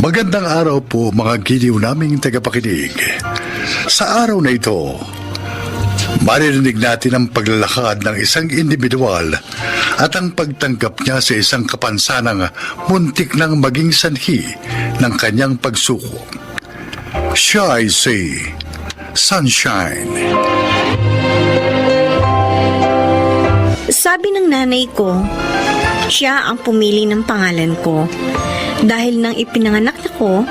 Magandang araw po mga giliw naming tagapakinig. Sa araw na ito, maririnig natin ang paglalakad ng isang individual at ang pagtanggap niya sa isang kapansanang muntik nang maging sanhi ng kanyang pagsuko. Siya ay si Sunshine. Sabi ng nanay ko, siya ang pumili ng pangalan ko. Dahil nang ipinanganak ako,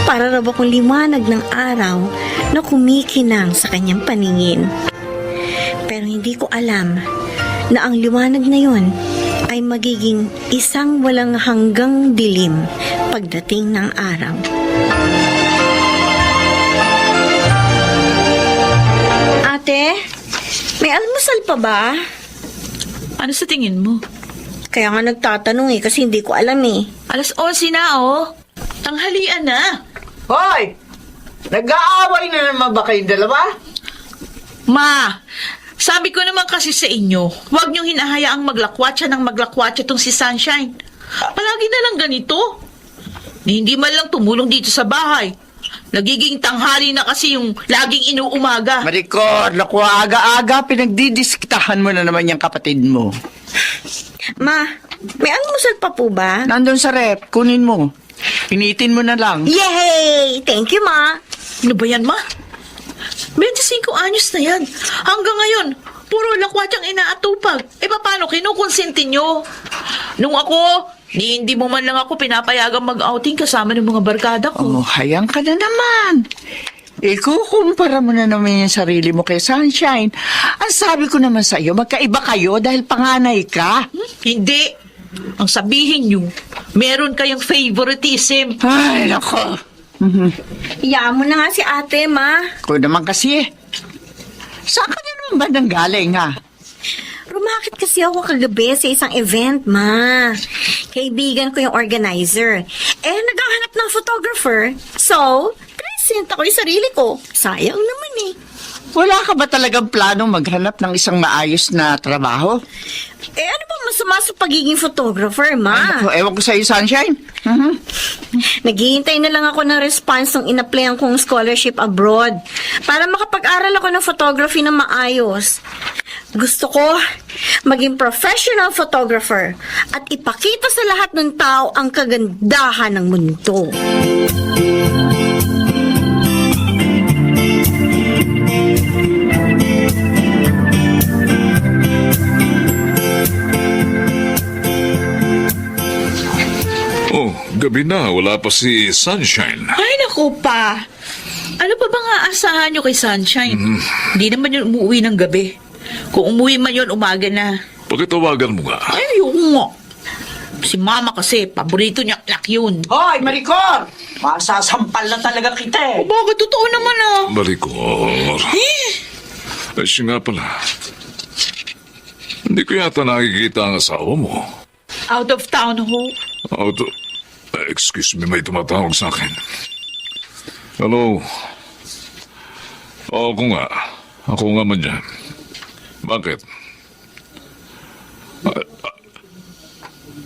para raw akong liwanag ng araw na kumikinang sa kanyang paningin. Pero hindi ko alam na ang liwanag na yon ay magiging isang walang hanggang dilim pagdating ng araw. Ate, may almusal pa ba? Ano sa tingin mo? Kaya nga nagtatanong kasi hindi ko alam eh. 11:00 na Tanghalian na. Hoy! Nag-aaway na naman ba kayong dalawa? Ma, sabi ko naman kasi sa inyo, huwag niyong hinahayaang maglakwatsa ng maglakwatsa tong si Sunshine. Palagi na lang ganito. Hindi man lang tumulong dito sa bahay. Nagiging tanghali na kasi yung laging inuumaga. Maricor, naku, aga-aga, pinagdidiskitahan mo na naman yung kapatid mo. Ma, may almusal pa po ba? Nandun sa rep, kunin mo. Pinitin mo na lang. Yay! Thank you, Ma. Ano ba yan, Ma? 25 anyos na yan. Hanggang ngayon, puro lakwatsang inaatupag. Paano kinukonsinti nyo? Nung ako, hindi mo man lang ako pinapayagang mag-outing kasama ng mga barkada ko. Oh, hayang ka na naman. Ikukumpara mo na naman yung sarili mo kay Sunshine. Ang sabi ko naman sa'yo, magkaiba kayo dahil panganay ka. Hindi. Ang sabihin nyo, meron kayong favoritism. Ay, nako. Iyaan mo na nga si ate, Ma. Ko naman kasi. Saan ka na naman ba nanggaling, ha? Rumakit kasi ako kagabi sa isang event, Ma. Kaibigan ko yung organizer. Naghahanap ng photographer. So, present ako yung sarili ko. Sayang naman eh. Wala ka ba talagang planong maghanap ng isang maayos na trabaho? Ano bang masama sa pagiging photographer, Ma? Naku, ewan ko sa'yo, Sunshine. Naghihintay na lang ako ng response ng inaplayan kong scholarship abroad para makapag-aral ako ng photography na maayos. Gusto ko maging professional photographer at ipakita sa lahat ng tao ang kagandahan ng mundo. Oh, gabi na. Wala pa si Sunshine. Ay, naku pa. Ano pa bang aasahan nyo kay Sunshine? Hindi naman yun umuwi ng gabi. Kung umuwi man yun, umaga na. Pakitawagan mo nga. Ay, ayoko nga. Si Mama kasi, paborito niya anak yun. Hoy, Maricor! Masasampal na talaga kita eh. Bakit? Totoo naman Maricor. Ay, siya nga pala. Hindi ko yata nakikita ang asawa mo. Out of town, ho. Excuse me, may tumatawag sa akin. Hello? Ako nga. Ako nga man yan. Bakit?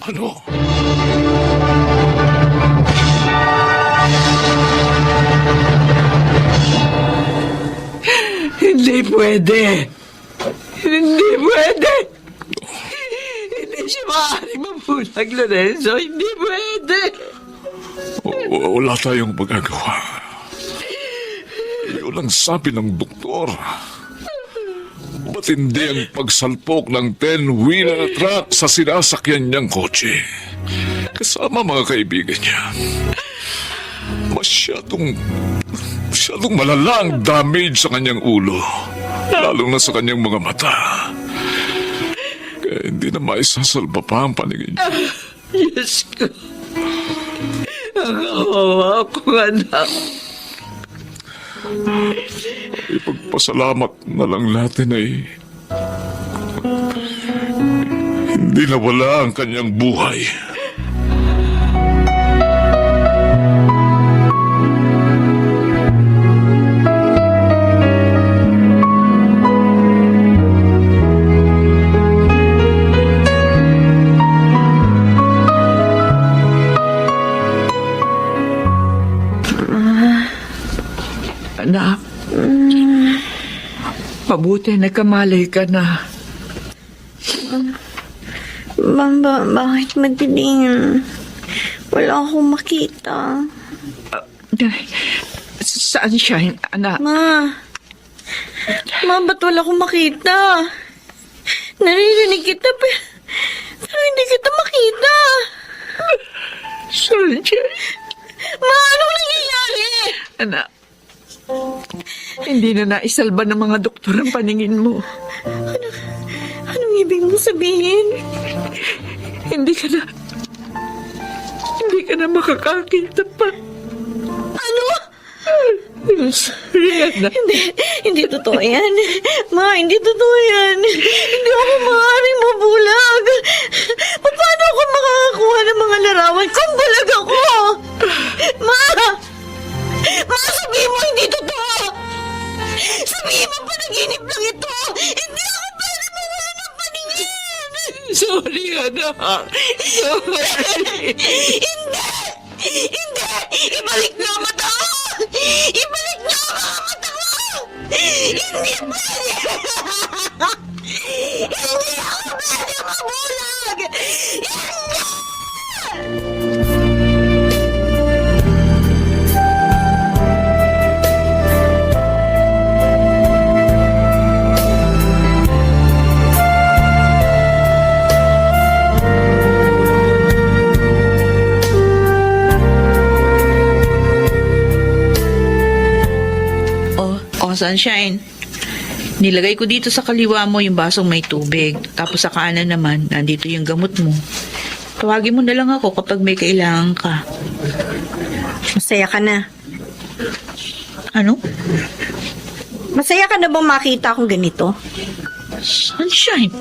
Ano? Hindi pwede. Hindi pwede. Hindi siya maaaring mabulag, Lorenzo. Hindi pwede. Wala tayong magagawa. Yun ang sabi ng doktor. Matindi ang pagsalpok ng 10-wheeler truck sa sinasakyan niyang kotse. Kasama mga kaibigan niya. Masyadong malala ang damage sa kanyang ulo. Lalo na sa kanyang mga mata. Kaya hindi na maisasalba pa ang paningin niya. Diyos ko. Ang kawawa kong anak. Ipagpasalamat na lang natin ay hindi nawala ang kanyang buhay. Mabuti, nagkamalay ka na. Bakit madilim? Wala akong makita. Sunshine, anak. Ma, ba't wala akong makita? Naririnig kita, pero hindi kita makita. Sunshine. Ma, anong nangyayari? Anak, hindi na naisalba ng mga doktor ang paningin mo. Anong ibig mong sabihin? Hindi ka na makakakita pa. Ano? Rihanna. Hindi totoo yan. Ma, hindi totoo yan. Hindi ako maaaring mabulag. Paano ako makakakuha ng mga larawan kung bulag ako? Ma, sabihin mo hindi totoo. Sabihin mo panaginip lang ito. Hindi ako pwede mawala ng paningin. Sorry, anak. Sorry. Hindi! Ibalik niyo ang mata ko! Ibalik niyo ang mga mata ko! Hindi pwede! Hindi ako pwede mabulag! Oh, Sunshine. Nilagay ko dito sa kaliwa mo yung basong may tubig. Tapos sa kanan naman, nandito yung gamot mo. Tawagin mo na lang ako kapag may kailangan ka. Masaya ka na. Ano? Masaya ka na bang makita akong ganito? Sunshine.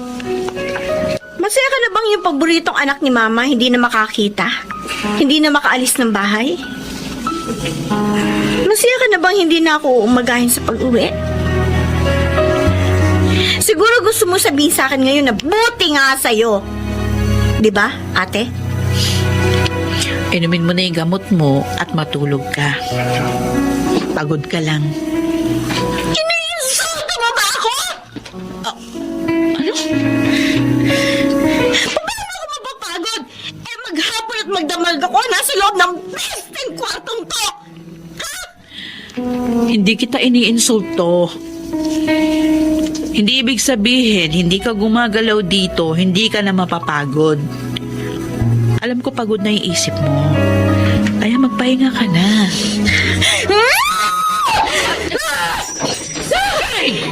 Masaya ka na bang yung paboritong anak ni Mama hindi na makakita? Hindi na makaalis ng bahay? Masaya ka na bang hindi na ako umagahin sa pag-uwi? Siguro gusto mo sabihin sa akin ngayon na buti nga sa'yo. Di ba, ate? Inumin mo na yung gamot mo at matulog ka. Pagod ka lang. Iniinsulto mo ba ako? Ano? Paano ako mapapagod? Maghapon at magdamag ako nasa loob ng besting kwartong to. Hindi kita iniinsulto. Hindi ibig sabihin, hindi ka gumagalaw dito, hindi ka na mapapagod. Alam ko pagod na yung isip mo. Kaya magpahinga ka na.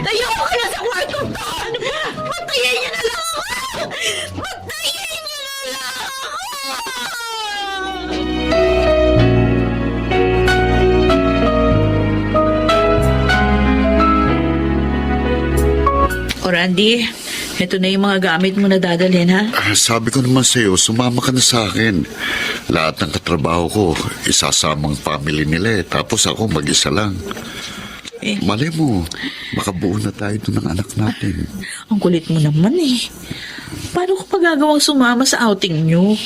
Ayoko ka na sa kwartong to. Ano ba? Patayin niyo na lang ako. Patayin niyo na lang ako. O Randy, ito na yung mga gamit mo na dadalhin, ha? Sabi ko naman sa'yo, sumama ka na sa akin. Lahat ng katrabaho ko, isasamang family nila eh. Tapos ako, mag-isa lang. Eh. Malay mo, makabuo na tayo doon ng anak natin. Ang kulit mo naman eh. Paano ko pagagawang sumama sa outing nyo?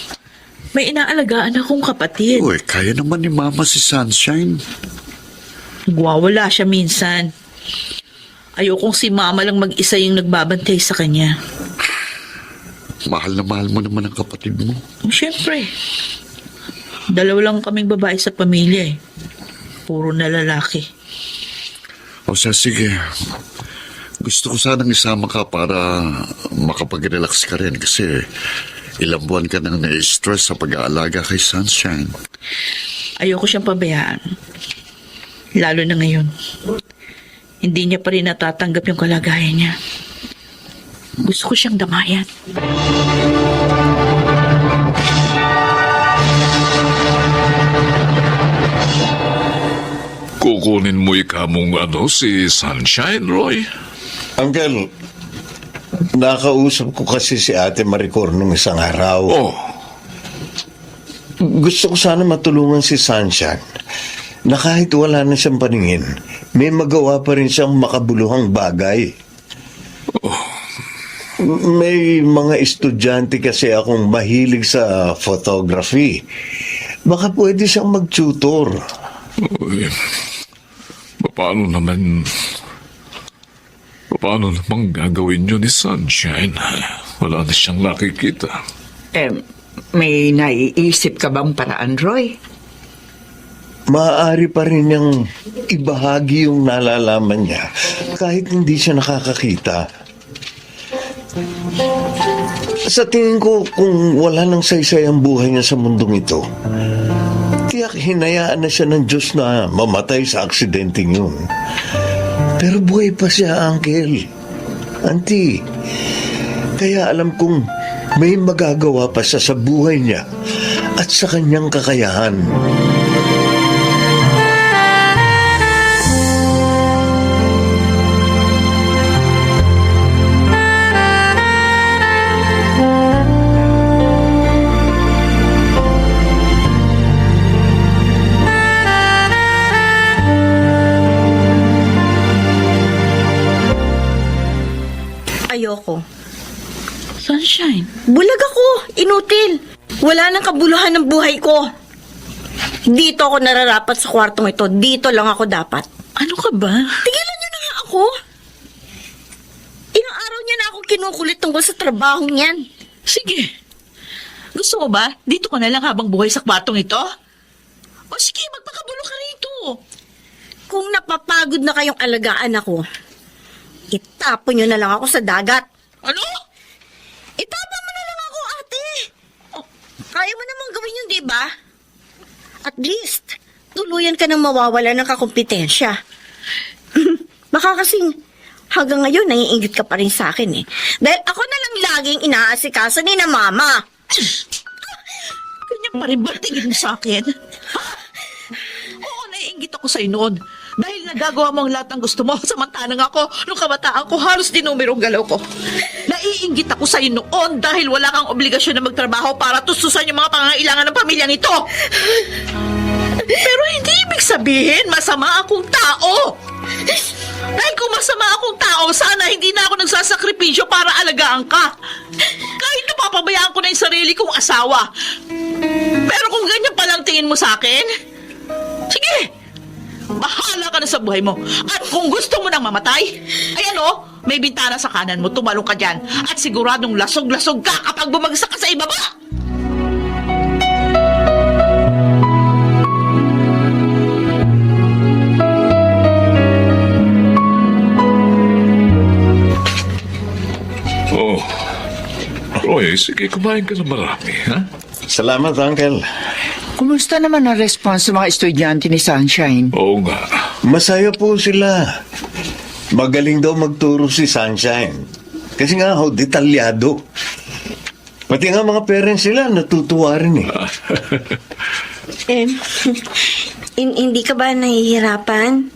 May inaalagaan akong kapatid. Uy, kaya naman ni Mama si Sunshine. Nagwawala siya minsan. Ayokong si Mama lang mag-isa yung nagbabantay sa kanya. Mahal na mahal mo naman ang kapatid mo. Siyempre. Dalawa lang kaming babae sa pamilya eh. Puro na lalaki. O siya, sige. Gusto ko sanang isama ka para makapag-relax ka rin kasi ilang buwan ka nang na-stress sa pag-aalaga kay Sunshine. Ayoko siyang pabayaan. Lalo na ngayon. Hindi niya pa rin natatanggap yung kalagayan niya. Gusto ko siyang damayan. Kukunin mo ikamong si Sunshine, Roy? Uncle, nakausap ko kasi si Ate Maricor nung isang araw. Oh, Gusto ko sana matulungan si Sunshine na kahit wala na siyang paningin, may magawa pa rin siyang makabuluhang bagay. May mga estudyante kasi akong mahilig sa photography. Baka pwede siyang mag-tutor. uy. Paano paano namang gagawin yun ni Sunshine? Wala na siyang nakikita. May naiisip ka bang paraan, Roy? Maaari pa rin niyang ibahagi yung nalalaman niya kahit hindi siya nakakakita. Sa tingin ko, kung wala nang saysay ang buhay niya sa mundong ito, tiyak hinayaan na siya ng Diyos na mamatay sa aksidenteng yun. Pero buhay pa siya, Uncle. Auntie, kaya alam kong may magagawa pa siya sa buhay niya at sa kanyang kakayahan. Ayoko. Sunshine, Bulag ako. Inutil. Wala nang kabuluhan ng buhay ko. Dito ako nararapat sa kwartong ito. Dito lang ako dapat. ano ka ba? Tigilan niyo na nga ako. Ilang araw niya na ako kinukulit tungkol sa trabaho niyan. Sige. Gusto mo ba? Dito ka na lang habang buhay sa kwartong ito? O sige, magpakabulo ka rito. Kung napapagod na kayong alagaan ako, itapon niyo na lang ako sa dagat. Ano? Itapon mo na lang ako, ate. Kaya mo namang gawin yun, di ba? At least, tuluyan ka nang mawawala ng kakumpetensya. Baka kasing hanggang ngayon naiinggit ka pa rin sa akin eh. Dahil ako na lang laging inaasikaso ni na mama. Ganyan pa rin ba tingin mo sa akin? Oo, naiinggit ako sa'yo noon. Dahil nagagawa mo ang lahat ng gusto mo, samantalang ako, nung kabataan ko, halos dinumero ang galaw ko. Naiinggit ako sa'yo noon dahil wala kang obligasyon na magtrabaho para tustusan yung mga pangangailangan ng pamilyang ito. Pero hindi ibig sabihin masama akong tao. Dahil kung masama akong tao, sana hindi na ako nagsasakripisyo para alagaan ka. Kahit napapabayaan ko na yung sarili kong asawa. Pero kung ganyan palang tingin mo sa akin, sige, bahala ka na sa buhay mo. At kung gusto mo nang mamatay, ay ano, may bintana sa kanan mo, tumalong ka dyan. At siguradong lasog-lasog ka kapag bumagsak ka sa ibaba. Oh, Roy, sige, kumain ka na marami, ha? Salamat, Uncle. Kumusta naman ang response ng mga estudyante ni Sunshine? Oo nga. Masaya po sila. Magaling daw magturo si Sunshine. Kasi nga ho, detalyado. Pati nga mga parents sila natutuwa rin eh. Hindi ka ba nahihirapan?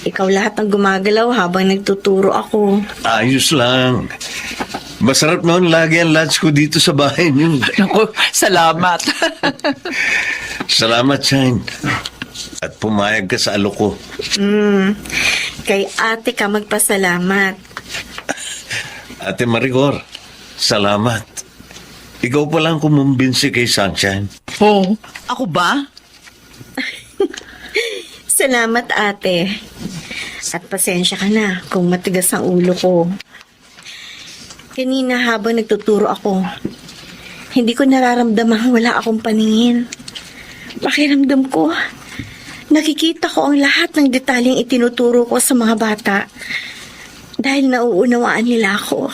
Ikaw lahat ang gumagalaw habang nagtuturo ako. Ayos lang. Masarap noon lagi ang lunch ko dito sa bahay niyo. Naku, salamat. Salamat, Shine. At pumayag ka sa alok ko. Kay ate ka magpasalamat. Ate Maricor, salamat. Ikaw pa lang kumumbinsi kay Sunshine. Oh, ako ba? Salamat, ate. At pasensya ka na kung matigas ang ulo ko. Kanina habang nagtuturo ako, hindi ko nararamdamang wala akong paningin. Pakiramdam ko, nakikita ko ang lahat ng detalyeng itinuturo ko sa mga bata dahil nauunawaan nila ako.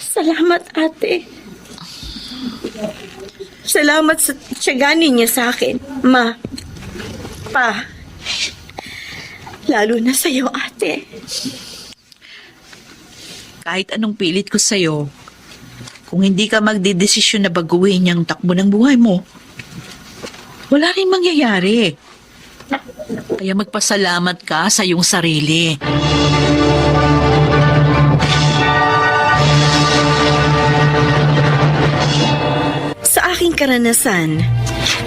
Salamat, ate. Salamat sa tiyaga ninyo sa akin, ma, pa. Lalo na sa'yo, ate. Kahit anong pilit ko sa'yo, kung hindi ka magdedesisyon na baguhin yung takbo ng buhay mo, wala rin mangyayari. Kaya magpasalamat ka sa iyong sarili. Sa aking karanasan,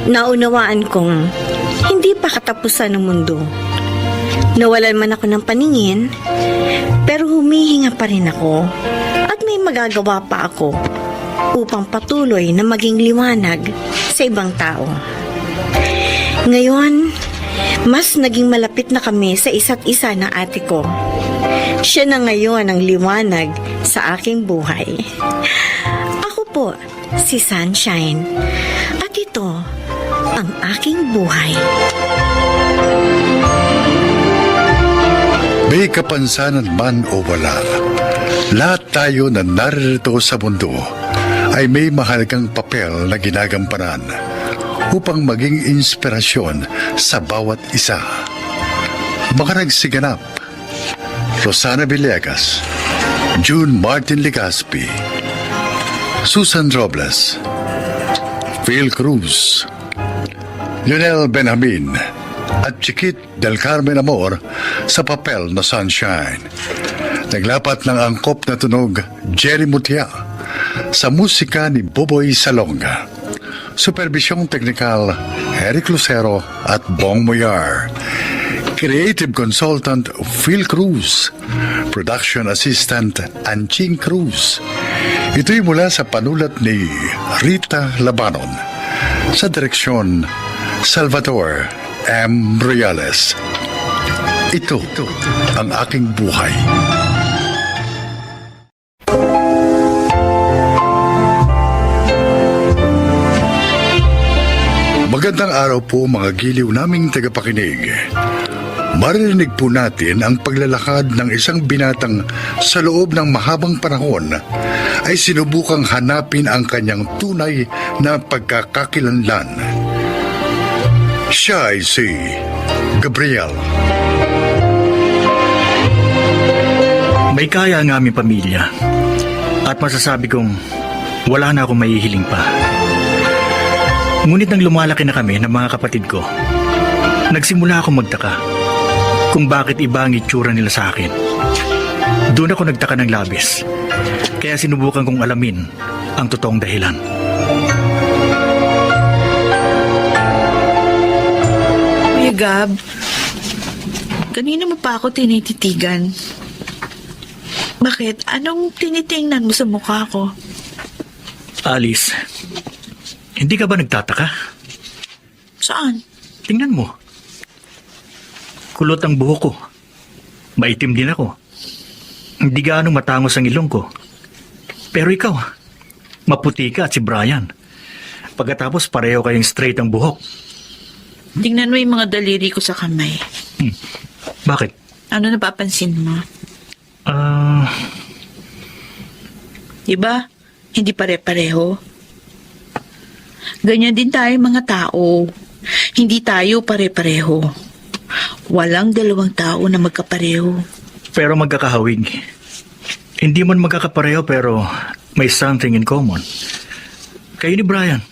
naunawaan kong hindi pa katapusan ng mundo. Nawalan man ako ng paningin, pero humihinga pa rin ako at may magagawa pa ako upang patuloy na maging liwanag sa ibang tao. Ngayon, Mas naging malapit na kami sa isa't isa ng ate ko. Siya na ngayon ang liwanag sa aking buhay. Ako po, si Sunshine. At ito, ang aking buhay. May kapansanan man o wala, lahat tayo na naririto sa mundo ay may mahalagang papel na ginagampanan upang maging inspirasyon sa bawat isa. Mga nagsiganap: Rosana Villegas, June Martin Legaspi, Susan Robles, Phil Cruz, Lionel Benjamin, at Chiquit del Carmen Amor sa papel na Sunshine. Naglapat ng angkop na tunog Jerry Mutia, sa musika ni Boboy Salonga. Supervisyong teknikal Eric Lucero at Bong Moyar. Creative Consultant Phil Cruz. Production Assistant Anching Cruz. Ito'y mula sa panulat ni Rita Labanon. Sa direksyon Salvador M. Royales. Ito ang aking buhay. Magandang araw po mga giliw naming tagapakinig. Maririnig po natin ang paglalakad ng isang binatang sa loob ng mahabang panahon ay sinubukang hanapin ang kanyang tunay na pagkakakilanlan. Siya ay si Gabriel. May kaya ang aming pamilya at masasabi kong wala na akong mahihiling pa. Ngunit nang lumalaki na kami ng mga kapatid ko, nagsimula akong magtaka kung bakit iba ang itsura nila sa akin. Doon ako nagtaka ng labis, kaya sinubukan kong alamin ang totoong dahilan. Kuya Gab, kanina mo pa ako tinititigan. Bakit? Anong tinitingnan mo sa mukha ko? Alice, hindi ka ba nagtataka? Saan? Tingnan mo. Kulot ang buhok ko. Maitim din ako. Hindi gaano matangos ang ilong ko. Pero ikaw, maputi ka at si Brian. Pagkatapos pareho kayong straight ang buhok. Tingnan mo yung mga daliri ko sa kamay. Bakit? Ano napapansin mo? Diba? Hindi pare-pareho. Ganyan din tayo mga tao. Hindi tayo pare-pareho. Walang dalawang tao na magkapareho. Pero magkakahawig. Hindi man magkakapareho pero may something in common. Kayo ni Brian,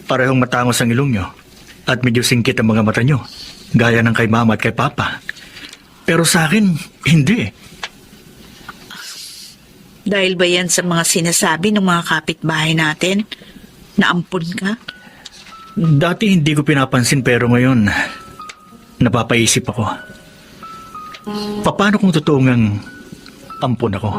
parehong matangos ang ilong nyo at medyo singkit ang mga mata nyo, gaya ng kay Mama at kay Papa. Pero sa akin, hindi. Dahil ba yan sa mga sinasabi ng mga kapitbahay natin? Naampun ka? Dati hindi ko pinapansin pero ngayon, napapaisip ako. Paano kung totoo ngang ampun ako?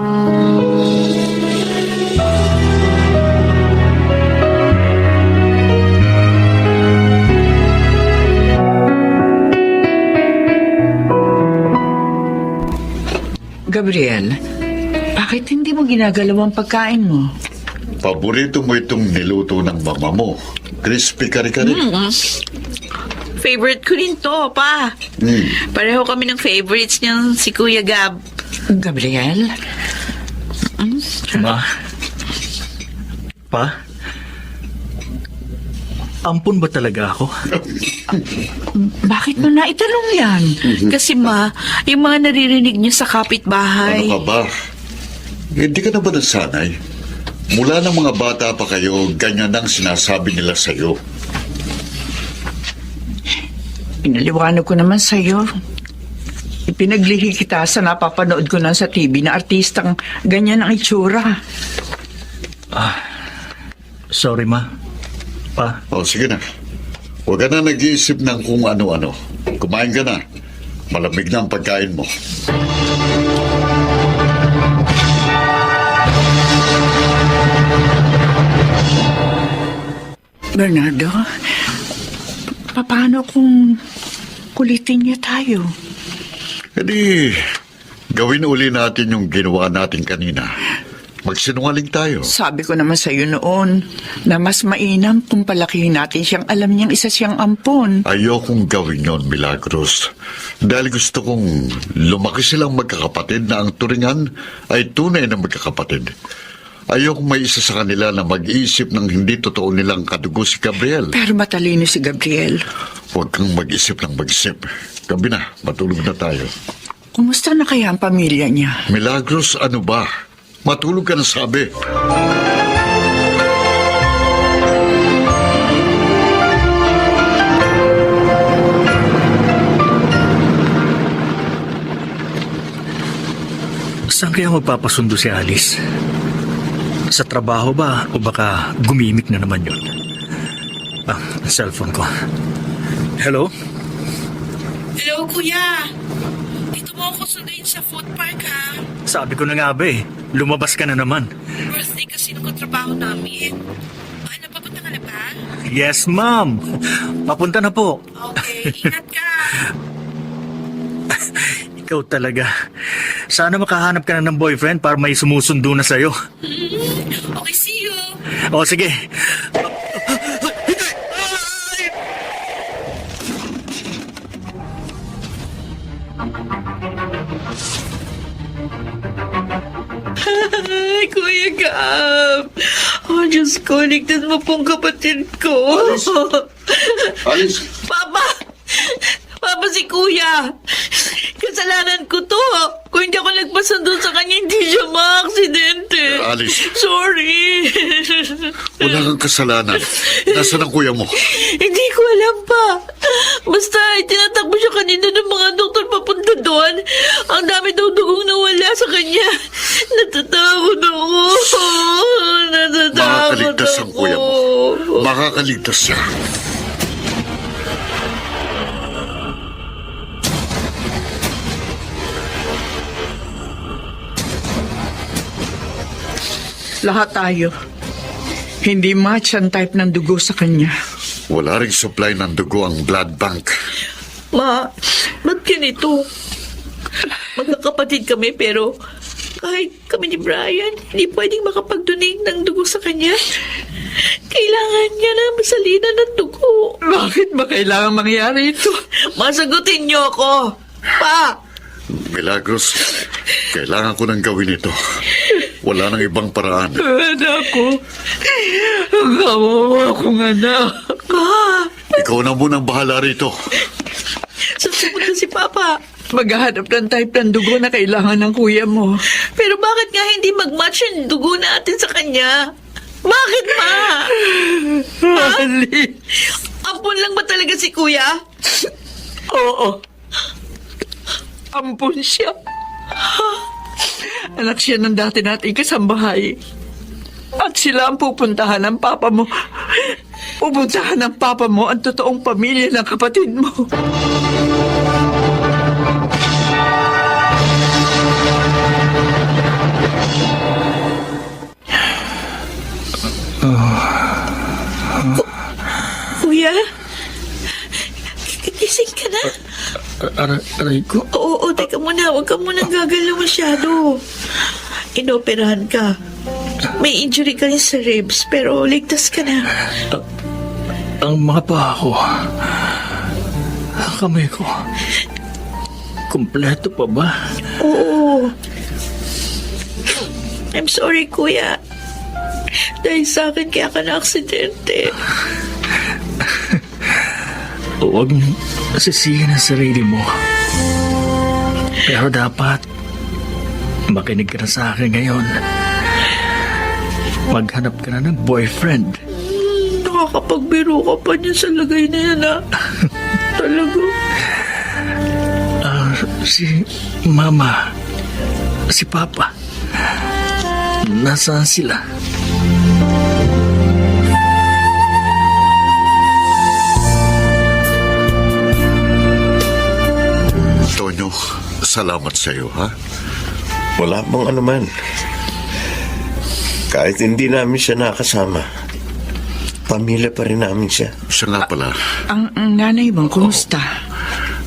Gabriel, bakit hindi mo ginagalaw ang pagkain mo? Paborito mo itong niluto ng mama mo. Crispy kare-kare. Favorite ko rin to, pa. Pareho kami ng favorites niyang si Kuya Gab. Gabriel? Ma? Pa? Ampun ba talaga ako? Bakit mo naitanong yan? Kasi ma, yung mga naririnig niyo sa kapitbahay. Ano ka ba? Hindi ka na ba nasanay? Mula ng mga bata pa kayo, ganyan ang sinasabi nila sa'yo. Pinaliwanag ko naman sa'yo. Ipinaglihi kita sa napapanood ko lang sa TV na artistang ganyan ang itsura. Sorry, Ma. Pa? O, sige na. Huwag ka na nag-iisip ng kung ano-ano. Kumain ka na. Malamig na ang pagkain mo. Bernardo, paano kung Kulitin niya tayo. Edi, gawin uli natin yung ginawa natin kanina. Magsinungaling tayo. Sabi ko naman sa iyo noon na mas mainam kung palakihin natin siyang alam niyang isa siyang ampon. Ayokong gawin yon, Milagros. Dahil gusto kong lumaki silang magkakapatid na ang turingan ay tunay na magkakapatid. Ayokong may isa sa kanila na mag-iisip ng hindi totoo nilang kadugo si Gabriel. Pero matalino si Gabriel. Huwag kang mag-isip ng mag-isip. Gabi na, matulog na tayo. Kumusta na kaya ang pamilya niya? Milagros, ano ba? Matulog ka na sabi. Saan kaya magpapasundo si Alice? Sa trabaho ba o baka gumimik na naman yun? Ang cellphone ko. Hello? Hello, kuya. Dito mo ako sunduin sa food park, ha? Sabi ko na nga ba lumabas ka na naman. Birthday kasi nung katrabaho namin. Ano, papunta ka na ba? Yes, ma'am. Papunta na po. Okay, ingat ka. Ikaw talaga. Sana makahanap ka na ng boyfriend para may sumusundo na sa'yo. Okay, see you. O, sige. Ay, Kuya Gab. Oh, Diyos ko, ligtas mo pong kapatid ko. Alice! Papa! Papa, si Kuya. Kasalanan ko to. Kung hindi ako nagpasundo sa kanya, hindi siya ma-aksidente. Alice. Sorry. Wala kang kasalanan. Nasaan ang kuya mo? Hindi ko alam pa. Basta, tinatakbo siya kanina ng mga doktor papunta doon. Ang dami daw dugong nawala sa kanya. Natatakot ako. Natatakot Makakaligtas ang kuya mo. Makakaligtas siya. Lahat tayo. Hindi match ang type ng dugo sa kanya. Wala ring supply ng dugo ang blood bank. Ma, ba't ganito? Magkakapatid kami pero kahit kami ni Brian, hindi pwedeng makapag-donate ng dugo sa kanya. Kailangan niya na masalina ng dugo. Bakit ba kailangan mangyari ito? Masagutin niyo ako. Pa! Milagros, kailangan ko nang gawin ito. Wala nang ibang paraan. Anak ko. Ang kawawa kong anak. Ma! Ikaw na munang bahala rito. Saan pupunta si Papa? Maghahanap ng type ng dugo na kailangan ng kuya mo. Pero bakit nga hindi mag-match yung dugo natin sa kanya? Bakit, Ma? Ali. Ampun lang ba talaga si Kuya? Oo. Ampun siya. Anak siya ng dati nating kasambahay. At sila ang pupuntahan ng papa mo. Pupuntahan ng papa mo ang totoong pamilya ng kapatid mo. Kuya? Gising ka na? Aray ko. Oo, teka muna. Huwag ka muna gagalaw masyado. Inoperahan ka. May injury ka rin sa ribs, pero ligtas ka na. Ang mga paa ko. Ang kamay ko. Kompleto pa ba? Oo. I'm sorry, Kuya. Dahil sa akin kaya ka na-aksidente. Huwag mong sisihin ang sarili mo. Pero dapat makinig ka na sa akin ngayon. Maghanap ka na ng boyfriend. Nakakapagbiro ka pa niya sa lagay na yan, ha? Talaga. Si Mama, si Papa, nasaan sila? Tonyo, salamat sa iyo, ha? Wala pang anuman. Kahit hindi namin siya nakasama, pamilya pa rin namin siya. Siya nga pala. Ang nanay mo, kumusta?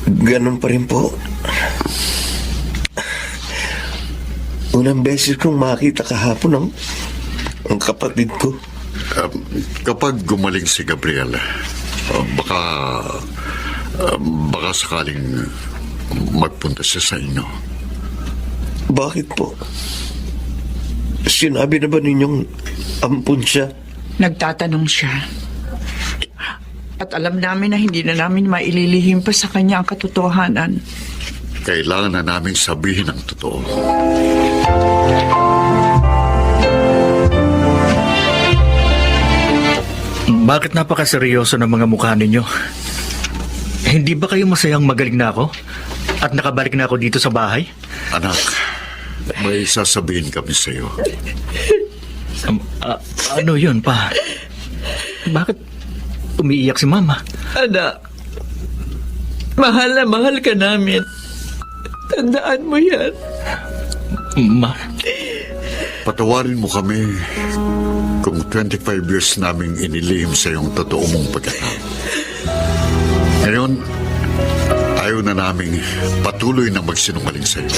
Ganun pa rin po. Unang beses kong makita kahapon ang kapatid ko. Kapag gumaling si Gabriel, baka sakaling magpunta siya sa inyo. Bakit po? Sinabi na ba ninyong ampun siya? Nagtatanong siya. At alam namin na hindi na namin maililihim pa sa kanya ang katotohanan. Kailangan na naming sabihin ang totoo. Bakit napakaseryoso ng mga mukha ninyo? Hindi ba kayo masayang magaling na ako? At nakabalik na ako dito sa bahay? Anak, may sasabihin kami sa iyo. Ano yun, pa? Bakit umiiyak si Mama? Anak, mahal na mahal ka namin. Tandaan mo yan. Ma, Patawarin mo kami kung 25 years naming inilihim sa iyong totoo mong pagkatao. Ngayon, ayaw na naming patuloy na magsinungaling sa iyo.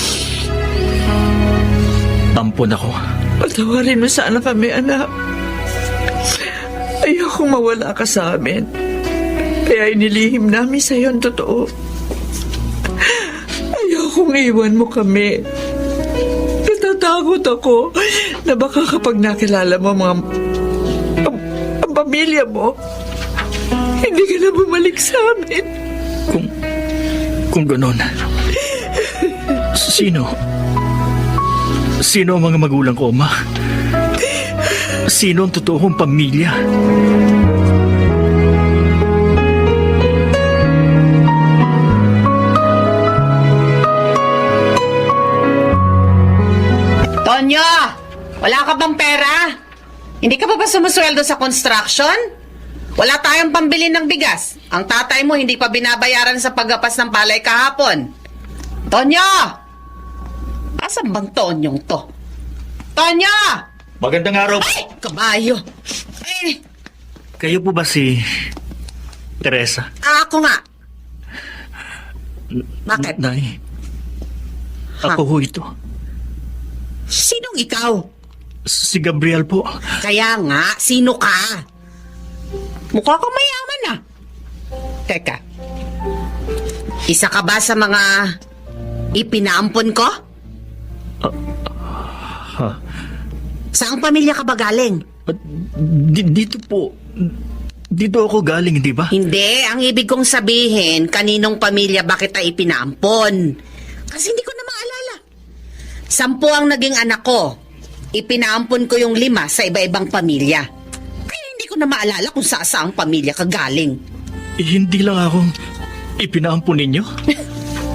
ampun ako. Patawarin mo sana kami, anak. Ayokong mawala ka sa amin. Kaya inilihim namin sa iyo ang totoo. Ayokong iwan mo kami. Natatakot ako na baka kapag nakilala mo ang pamilya mo, hindi ka na bumalik sa amin. Kung ganon, sino ang mga magulang ko, Ma? Sino ang totoong pamilya? Tonyo! Wala ka bang pera? Hindi ka pa ba sumusweldo sa construction? Wala tayong pambili ng bigas. Ang tatay mo hindi pa binabayaran sa paggapas ng palay kahapon. Tonyo! Asan bang Tonyong to? Tonyo! Magandang araw. Ay! Kabayo! Eh, Kayo po ba si Teresa? ako nga. Bakit? Nay, ako ho ito. Sinong ikaw? Si Gabriel po. Kaya nga, sino ka? Mukha kang mayaman ah. Teka, isa ka ba sa mga ipinaampon ko? Ha? Saang pamilya ka ba galing? Dito po. Dito ako galing, di ba? Hindi, ang ibig kong sabihin, kaninong pamilya ba kita ipinaampon? Kasi hindi ko na maalala. 10 ang naging anak ko. Ipinaampon ko yung 5 sa iba-ibang pamilya. Kaya hindi ko na maalala kung saang pamilya ka galing. Hindi lang akong ipinaampun ninyo.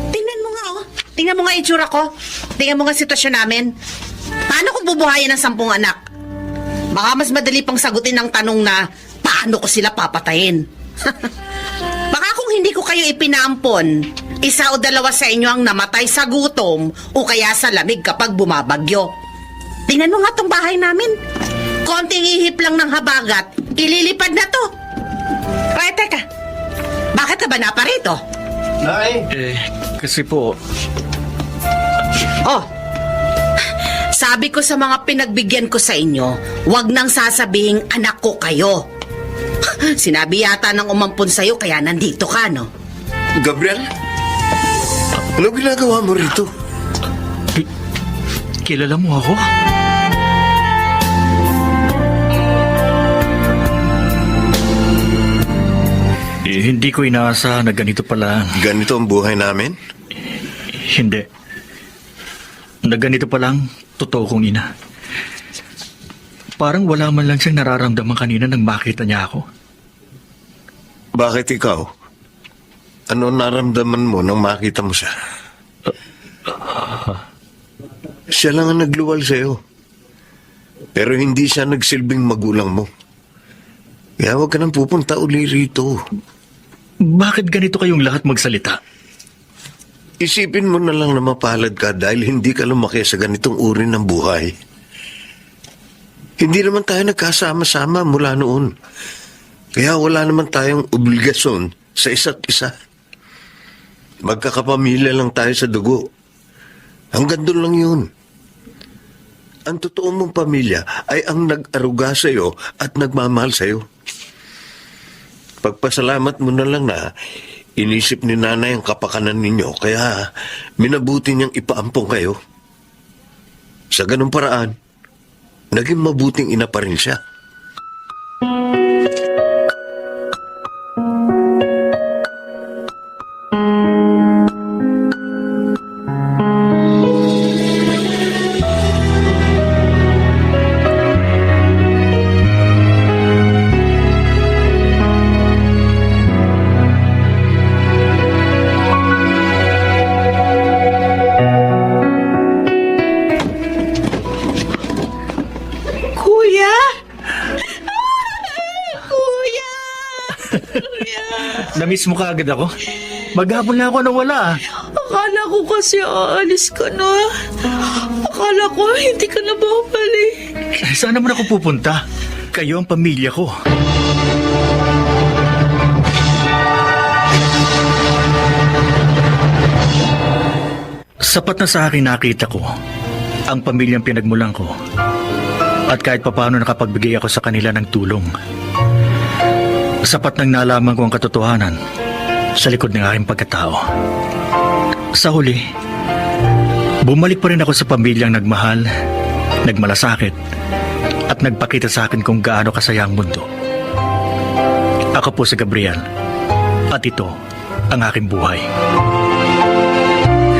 Tingnan mo nga, oh. Tingnan mo nga itsura ko. Tingnan mo nga sitwasyon namin. Paano ko bubuhayin ng 10 anak? Baka mas madali pang sagutin ang tanong na, paano ko sila papatayin? Baka kung hindi ko kayo ipinaampon, 1 o 2 sa inyo ang namatay sa gutom o kaya sa lamig kapag bumabagyo. Tingnan mo nga tong bahay namin. Konting ihip lang ng habagat, ililipad na to. Ay, teka. Bakit ka ba naparito? Kasi po, Oh, sabi ko sa mga pinagbigyan ko sa inyo, wag nang sasabihing anak ko kayo. Sinabi yata ng umampun sa'yo kaya nandito ka, no? Gabriel? Ano ginagawa mo rito? kilala mo ako? Hindi ko inaasahan na ganito pala. Ganito ang buhay namin? Hindi. Na ganito palang totoo kong ina. Parang wala man lang siyang nararamdaman kanina nang makita niya ako. Bakit ikaw? Ano naramdaman mo nang makita mo siya? Siya lang ang nagluwal sa'yo. Pero hindi siya nagsilbing magulang mo. Kaya huwag ka nang pupunta uli rito. Bakit ganito kayong lahat magsalita? Isipin mo na lang na mapalad ka dahil hindi ka lumaki sa ganitong uri ng buhay. Hindi naman tayo nagkasama-sama mula noon. Kaya wala naman tayong obligasyon sa isa't isa. Magkakapamilya lang tayo sa dugo. Hanggang doon lang yun. Ang totoo mong pamilya ay ang nag-aruga sa'yo at nagmamahal sa'yo. Pagpasalamat mo na lang na inisip ni nanay ang kapakanan ninyo, kaya minabuti niyang ipaampong kayo. Sa ganung paraan, naging mabuting ina pa rin siya. Kuya! Kuya! Na-miss mo kaagad ako? Maghapon na ako nawala. Akala ko kasi aalis ka na. Akala ko hindi ka na babalik. Saan naman ako pupunta? Kayo ang pamilya ko. Sapat na sa akin nakita ko ang pamilyang pinagmulan ko. At kahit papaano nakapagbigay ako sa kanila ng tulong. Sapat nang nalaman ko ang katotohanan sa likod ng aking pagkatao. Sa huli, bumalik pa rin ako sa pamilyang nagmahal, nagmalasakit, at nagpakita sa akin kung gaano kasaya ang mundo. Ako po si Gabriel, at ito ang aking buhay.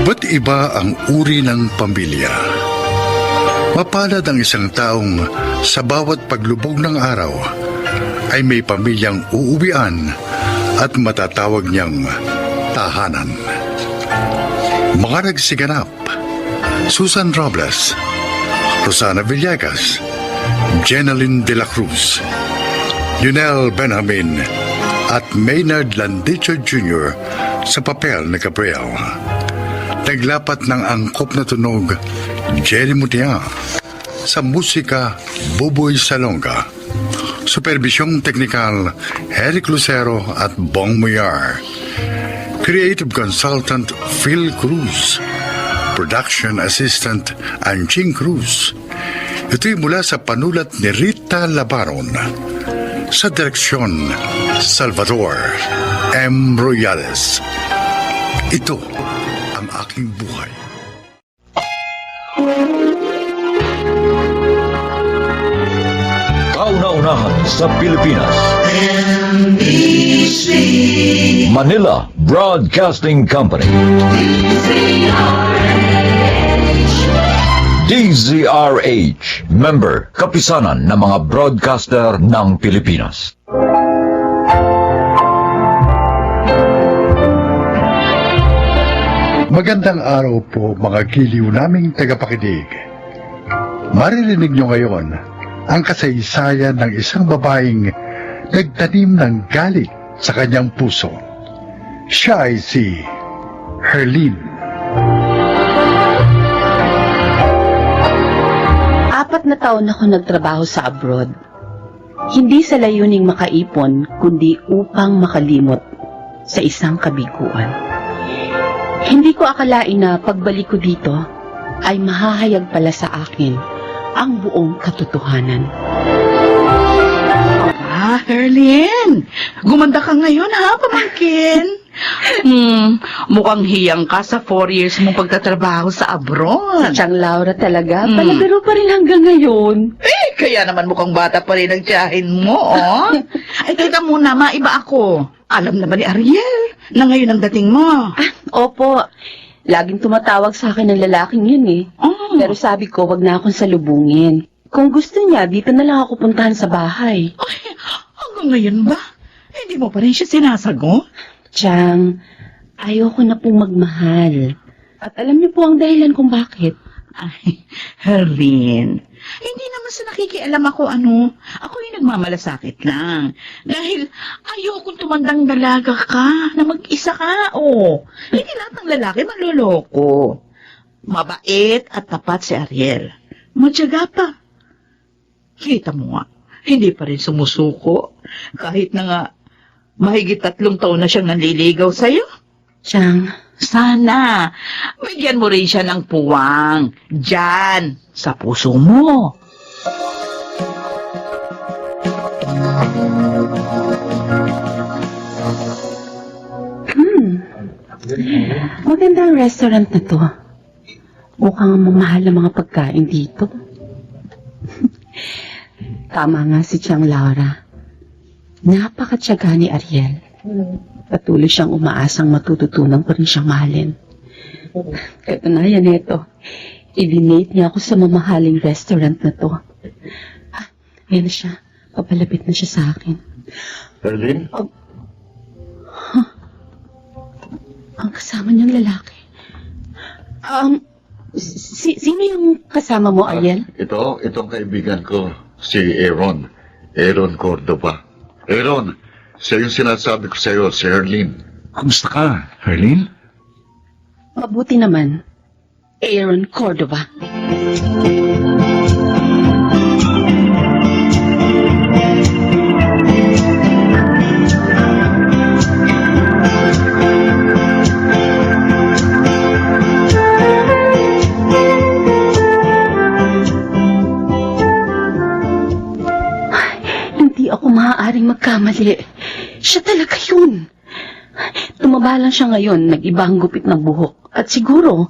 Iba't iba ang uri ng pamilya. Mapalad ang isang taong sa bawat paglubog ng araw ay may pamilyang uuwian at matatawag niyang tahanan. Mga nagsiganap: Susan Robles, Rosana Villegas, Jeneline de la Cruz, Lionel Benjamin at Maynard Landicho Jr. sa papel ni Gabriel. Naglapat ng angkop na tunog Jerry Mutia, sa musika Buboy Salonga. Supervisyong teknikal Eric Lucero at Bong Muyar. Creative Consultant Phil Cruz. Production Assistant Anjing Cruz. Ito'y mula sa panulat ni Rita Labaron. Sa direksyon Salvador M. Royales. Ito ang aking buhay. Kauna-unahan sa Pilipinas. Manila Broadcasting Company. DZRH, member kapisanan ng mga broadcaster ng Pilipinas. Magandang araw po mga giliw naming tagapakinig. Maririnig nyo ngayon ang kasaysayan ng isang babaeng nagtanim ng galit sa kanyang puso. Siya ay si Herlene. 4 na taon ako nagtrabaho sa abroad. Hindi sa layuning makaipon, kundi upang makalimot sa isang kabiguan. Hindi ko akalain na pagbalik ko dito ay mahahayag pala sa akin ang buong katotohanan. Herlene, gumanda ka ngayon ha, pamangkin? Mukhang hiyang ka sa 4 years mong pagtatrabaho sa abroad. Siyang Laura talaga, palabiro pa rin hanggang ngayon. Kaya naman mukhang bata pa rin ang tiyahin mo, oh. Ay, teka muna, maiba ako. Alam na ba ni Ariel na ngayon ang dating mo? Opo, laging tumatawag sa akin ng lalaking yun eh. Pero sabi ko, wag na akong salubungin. Kung gusto niya, dito na lang ako puntahan sa bahay. Ay, hanggang ngayon ba? Hindi mo pa rin siya sinasagot? Chang, ayoko na pong magmahal. At alam niyo po ang dahilan kung bakit. Ay, Herlene, hindi naman sa nakikialam ako ako yung nagmamalasakit lang. Dahil ayokong tumandang dalaga ka, na mag-isa ka, Hindi lahat ng lalaki manloloko. Mabait at tapat si Ariel. Matyaga pa. Kita mo nga, hindi pa rin sumusuko. Kahit na nga, mahigit 3 taon na siyang nanliligaw sa'yo. Chang, Sana, bigyan mo rin siya ng puwang. Diyan, sa puso mo. maganda ang restaurant na to. Mukhang mamahal ang mga pagkain dito. Tama nga si Chang Laura. Napakatyaga ni Ariel. Patuloy siyang umaasang matututunan ko rin siyang mahalin. Katunayan nito, i-dinate niya ako sa mamahaling restaurant na to. Ah, ayan na siya. Papalapit na siya sa akin. Erlin? Ang kasama niyang lalaki. Sino yung kasama mo, Ariel? Itong kaibigan ko, si Aaron. Aaron Cordova. Aaron, siya yung sinasabi ko sa'yo, si Erlin. Kumusta ka, Herlin? Mabuti naman. Aaron Cordova. Hindi ako maaaring magkamali. Siya talaga yun. Tumaba lang siya ngayon, nag-iba ang gupit ng buhok. At siguro,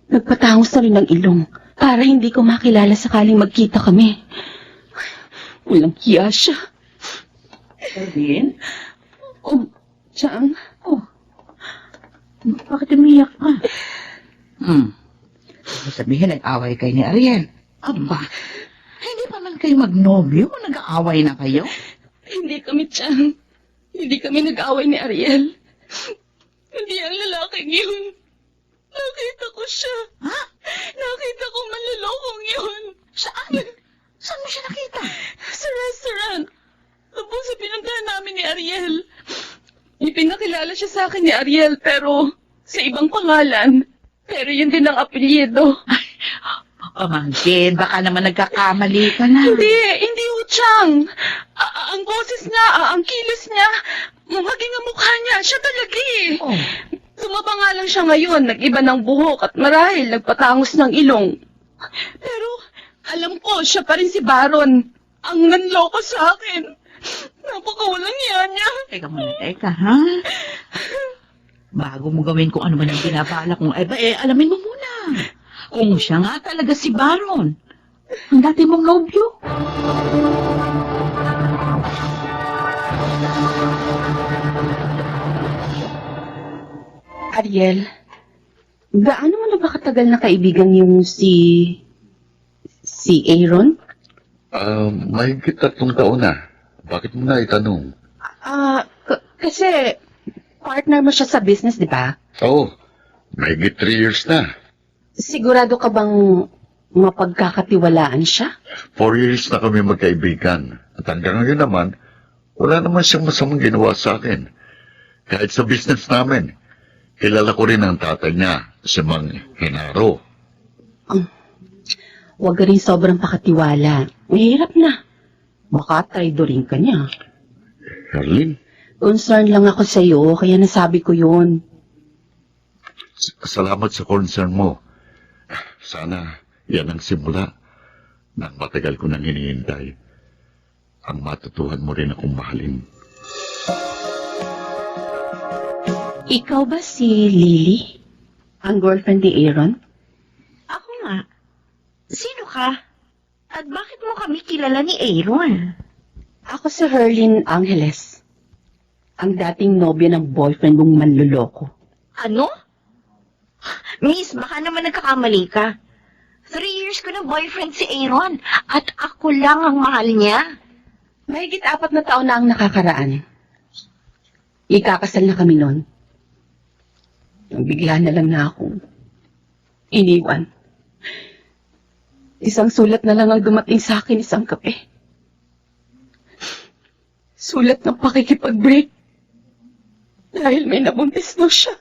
nagpatangos na rin ng ilong para hindi ko makilala sakaling magkita kami. Walang hiya siya. Erlin? Oh, Chang. Bakit umiyak ka? Sabihin, nag-away kayo ni Ariel. Aba, hindi pa man kayo magnobyo o nag-aaway na kayo? Hindi kami, Chang. Hindi kami nag-away ni Ariel. Hindi ang lalaking yun. Nakita ko siya. Ha? Nakita ko manlolokong yun. Saan? Saan mo siya nakita? Sa restaurant. Tapos sa pinuntahan namin ni Ariel. Ipinakilala siya sa akin ni Ariel pero sa ibang pangalan. Pero yun din ang apelyido. Pamangkin, baka naman nagkakamali ka na. Hindi ho, Chang. Ang boses niya, ang kilos niya, maging ang mukha niya, siya talaga eh. Oh. Tumaba nga lang siya ngayon, nag-iba ng buhok at marahil nagpatangos ng ilong. Pero alam ko, siya pa rin si Baron. Ang nanloko sa akin. Napakawalang iya niya. Teka, ha? Bago mo gawin kung ano man ang binabalak mo, alamin mo muna. Kung siya nga talaga si Baron, ang dati mong nobyo. Ariel, gaano mo na ba katagal na kaibigan yung si Aaron? Mahigit 3 taon na. Bakit mo na itanong? Kasi partner mo siya sa business, di ba? Oo, mahigit 3 years na. Sigurado ka bang mapagkakatiwalaan siya? 4 years na kami magkaibigan. At hanggang ngayon naman, wala naman siyang masamang ginawa sa akin. Kahit sa business namin, kilala ko rin ang tatay niya, si Mang Henaro. Huwag ka rin sobrang pakatiwala. Mahirap na. Baka traidorin ka niya. Herlin, Concern lang ako sa iyo, kaya nasabi ko yun. salamat sa concern mo. Sana yan ang simula ng matagal ko nang hinihintay. Ang matutuhan mo rin akong mahalin. Ikaw ba si Lily? Ang girlfriend ni Aaron? Ako nga. Sino ka? At bakit mo kami kilala ni Aaron? Ako si Herlin Angeles. Ang dating nobyo ng boyfriend mong manluloko. Ano? Miss, baka naman nagkakamali ka. 3 years ko ng boyfriend si Aaron at ako lang ang mahal niya. Mahigit 4 na taon na ang nakakaraan. Ikakasal na kami noon. Bigla na lang na akong iniwan. Isang sulat na lang ang dumating sa akin isang gabi. Sulat ng pakikipag-break. Dahil may nabuntis daw siya.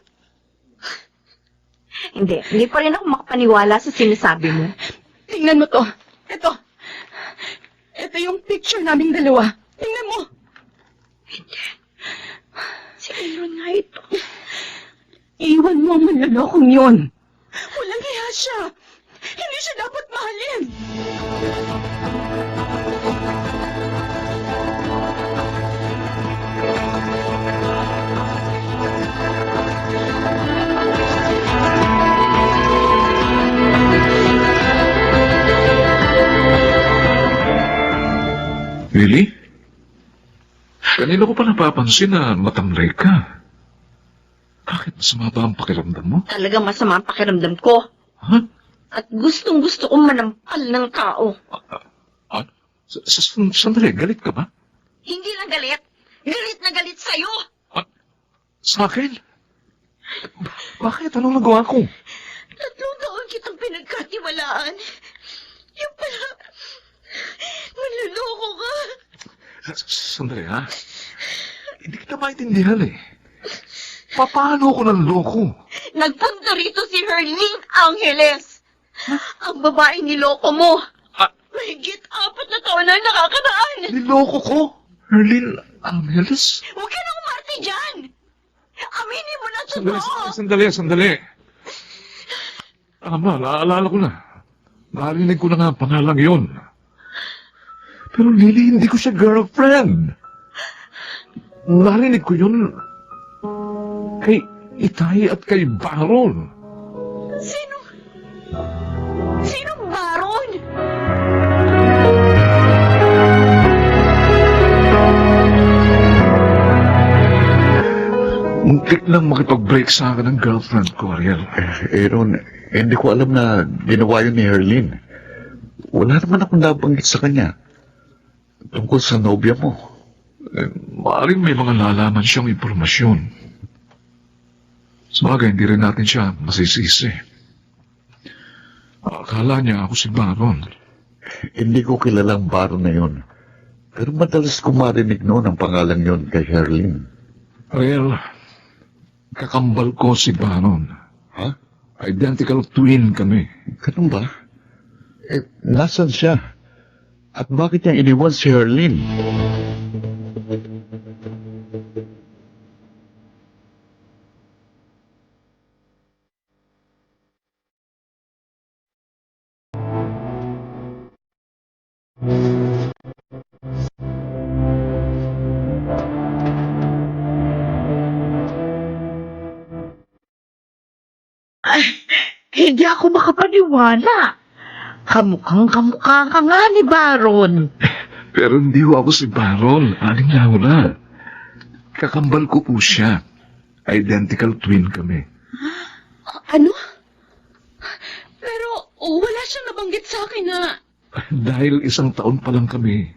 Hindi pa rin ako makapaniwala sa sinasabi mo. Tingnan mo to. Ito yung picture naming dalawa. Tingnan mo. Si Aaron nga ito. Iwan mo ang manlolokong yun. Walang hiya siya. Hindi siya dapat mahalin. Really? Kanina ko pa napapansin na matamlay ka. Bakit masama ba ang pakiramdam mo? Talaga masama ang pakiramdam ko. Ha? At gustong-gusto kong manampal ng tao. Sandali, galit ka ba? Hindi lang galit. Galit na galit sa'yo. Sa akin? Bakit? Anong nagawa ko? 3 taon kitang pinagkatiwalaan. Yung pala, manluloko ka. Sandali, ha? Hindi kita maintindihan eh. Paano ako nanloko? Nagpunta rito si Herlene Angeles. Ang babaeng niloko mo. Mahigit 4 na taon na nakakaraan. Niloko ko? Herlene Angeles? Huwag ka nang umarte dyan. Aminin mo na totoo. Sandali. Tama, naalala ko na. Narinig ko na nga ang pangalang yun. Pero Lily, hindi ko siya girlfriend. Narinig ko yun kay Itay at kay Baron. Sinong Baron? Muntik nang makipag-break sa akin ng girlfriend ko, Ariel. Aaron, hindi ko alam na ginawa yun ni Herlene. Wala naman akong nabanggit sa kanya. Tungkol sa nobya mo. Maaring may mga nalaman siyang impormasyon. Sa bagay, hindi rin natin siya masisisi. Akala niya ako si Baron. Hindi ko kilalang Baron na yun. Pero madalas ko marinig noon ang pangalan yun kay Herlene. Ariel, kakambal ko si Baron. Ha? Identical twin kami. Ganun ba? Nasaan siya? At bakit niya iniwan si Herlene? Hindi ako makapaniwala. Kamukhang kamukha ka nga ni Baron. Pero hindi ko ako si Baron. Aling Laura. Kakambal ko po siya. Identical twin kami. Ano? Pero wala siyang nabanggit sa akin na... Dahil 1 taon pa lang kami,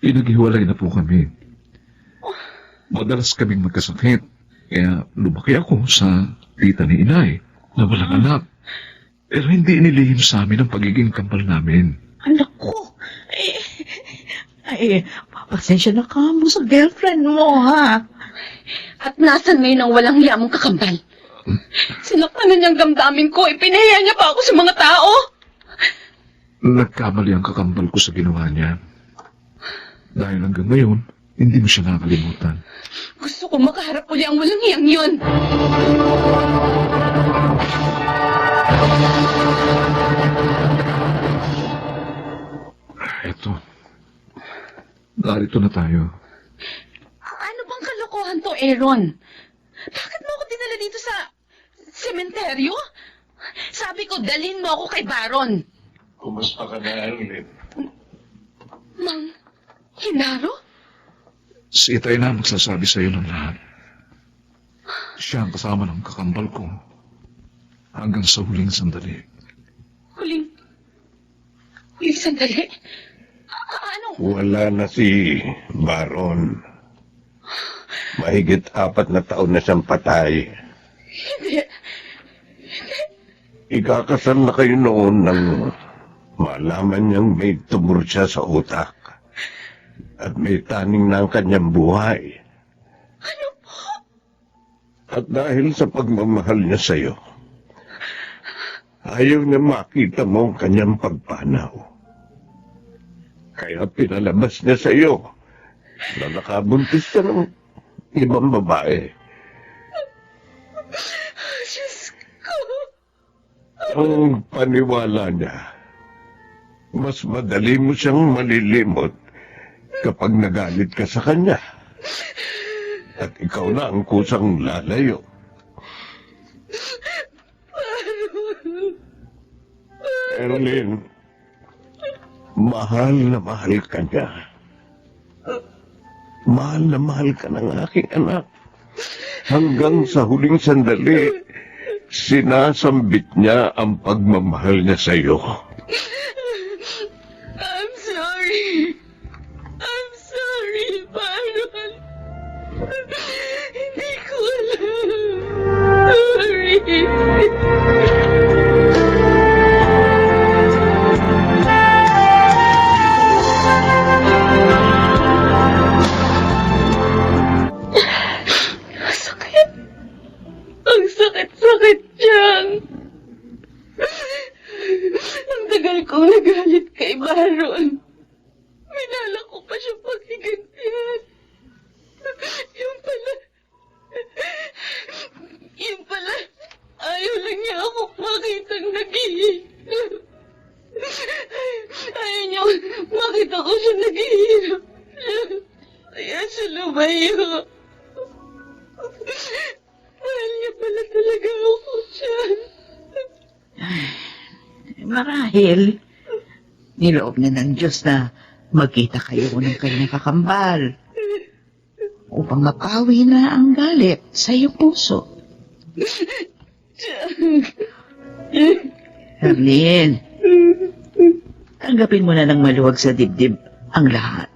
pinaghiwalay na po kami. Madalas kaming magkasakit. Kaya lumaki ako sa tita ni Inay na walang anak. Pero hindi inilihim sa amin ang pagiging kambal namin. Anak ko. Pasensya na ka mo sa girlfriend mo, ha? At nasan ngayon ang walang hiyamong kakambal? Sinaktan na niyang damdamin ko, ipinahiya niya pa ako sa mga tao. Nagkamali ang kakambal ko sa ginawa niya. Dahil hanggang ngayon, hindi mo siya nakalimutan. Gusto ko makaharap uli ang walang hiyang yun. Eto. Narito na tayo. Ano bang kalokohan to, Aaron? Bakit mo ako dinala dito sa sementeryo? Sabi ko, dalhin mo ako kay Baron. Kumusta ka na, Arlene? Mang Hinaro? Si Itay na magsasabi sa'yo ng lahat. Siya ang kasama ng kakambal ko hanggang sa huling sandali. Huling sandali? Ano? Wala na si Baron. Mahigit 4 na taon na siyang patay. Hindi. Ikakasal na kayo noon nang malaman niyang may tumor siya sa utak. At may taning na ang kanyang buhay. Ano po? At dahil sa pagmamahal niya sa'yo, ayaw niya makita mo ang kanyang pagpanaw. Kaya pinalabas niya sa'yo na nakabuntis ka ng ibang babae. Ang paniwala niya, mas madali mo siyang malilimot kapag nagalit ka sa kanya. At ikaw na ang kusang lalayo. Erlyn, mahal na mahal ka niya. Mahal na mahal ka ng aking anak. Hanggang sa huling sandali, sinasambit niya ang pagmamahal niya sa iyo. I'm sorry. I'm sorry, Baron. Hindi ko alam. Sorry. Sakit. Ang sakit-sakit dyan. Ang tagal kong nagalit kay Baron. Minala ko pa siya paghigantihan. Yung pala, ayaw lang niya ako makitang naghihirap. Ayaw niya makita ko siya naghihirap. Kaya siya lumayo. Mahal niya pala talaga ako dyan. Marahil, niloob na ng Diyos na magkita kayo ng kanyang kakambal upang mapawi na ang galit sa iyong puso. Arlene, tanggapin mo na ng maluwag sa dibdib ang lahat.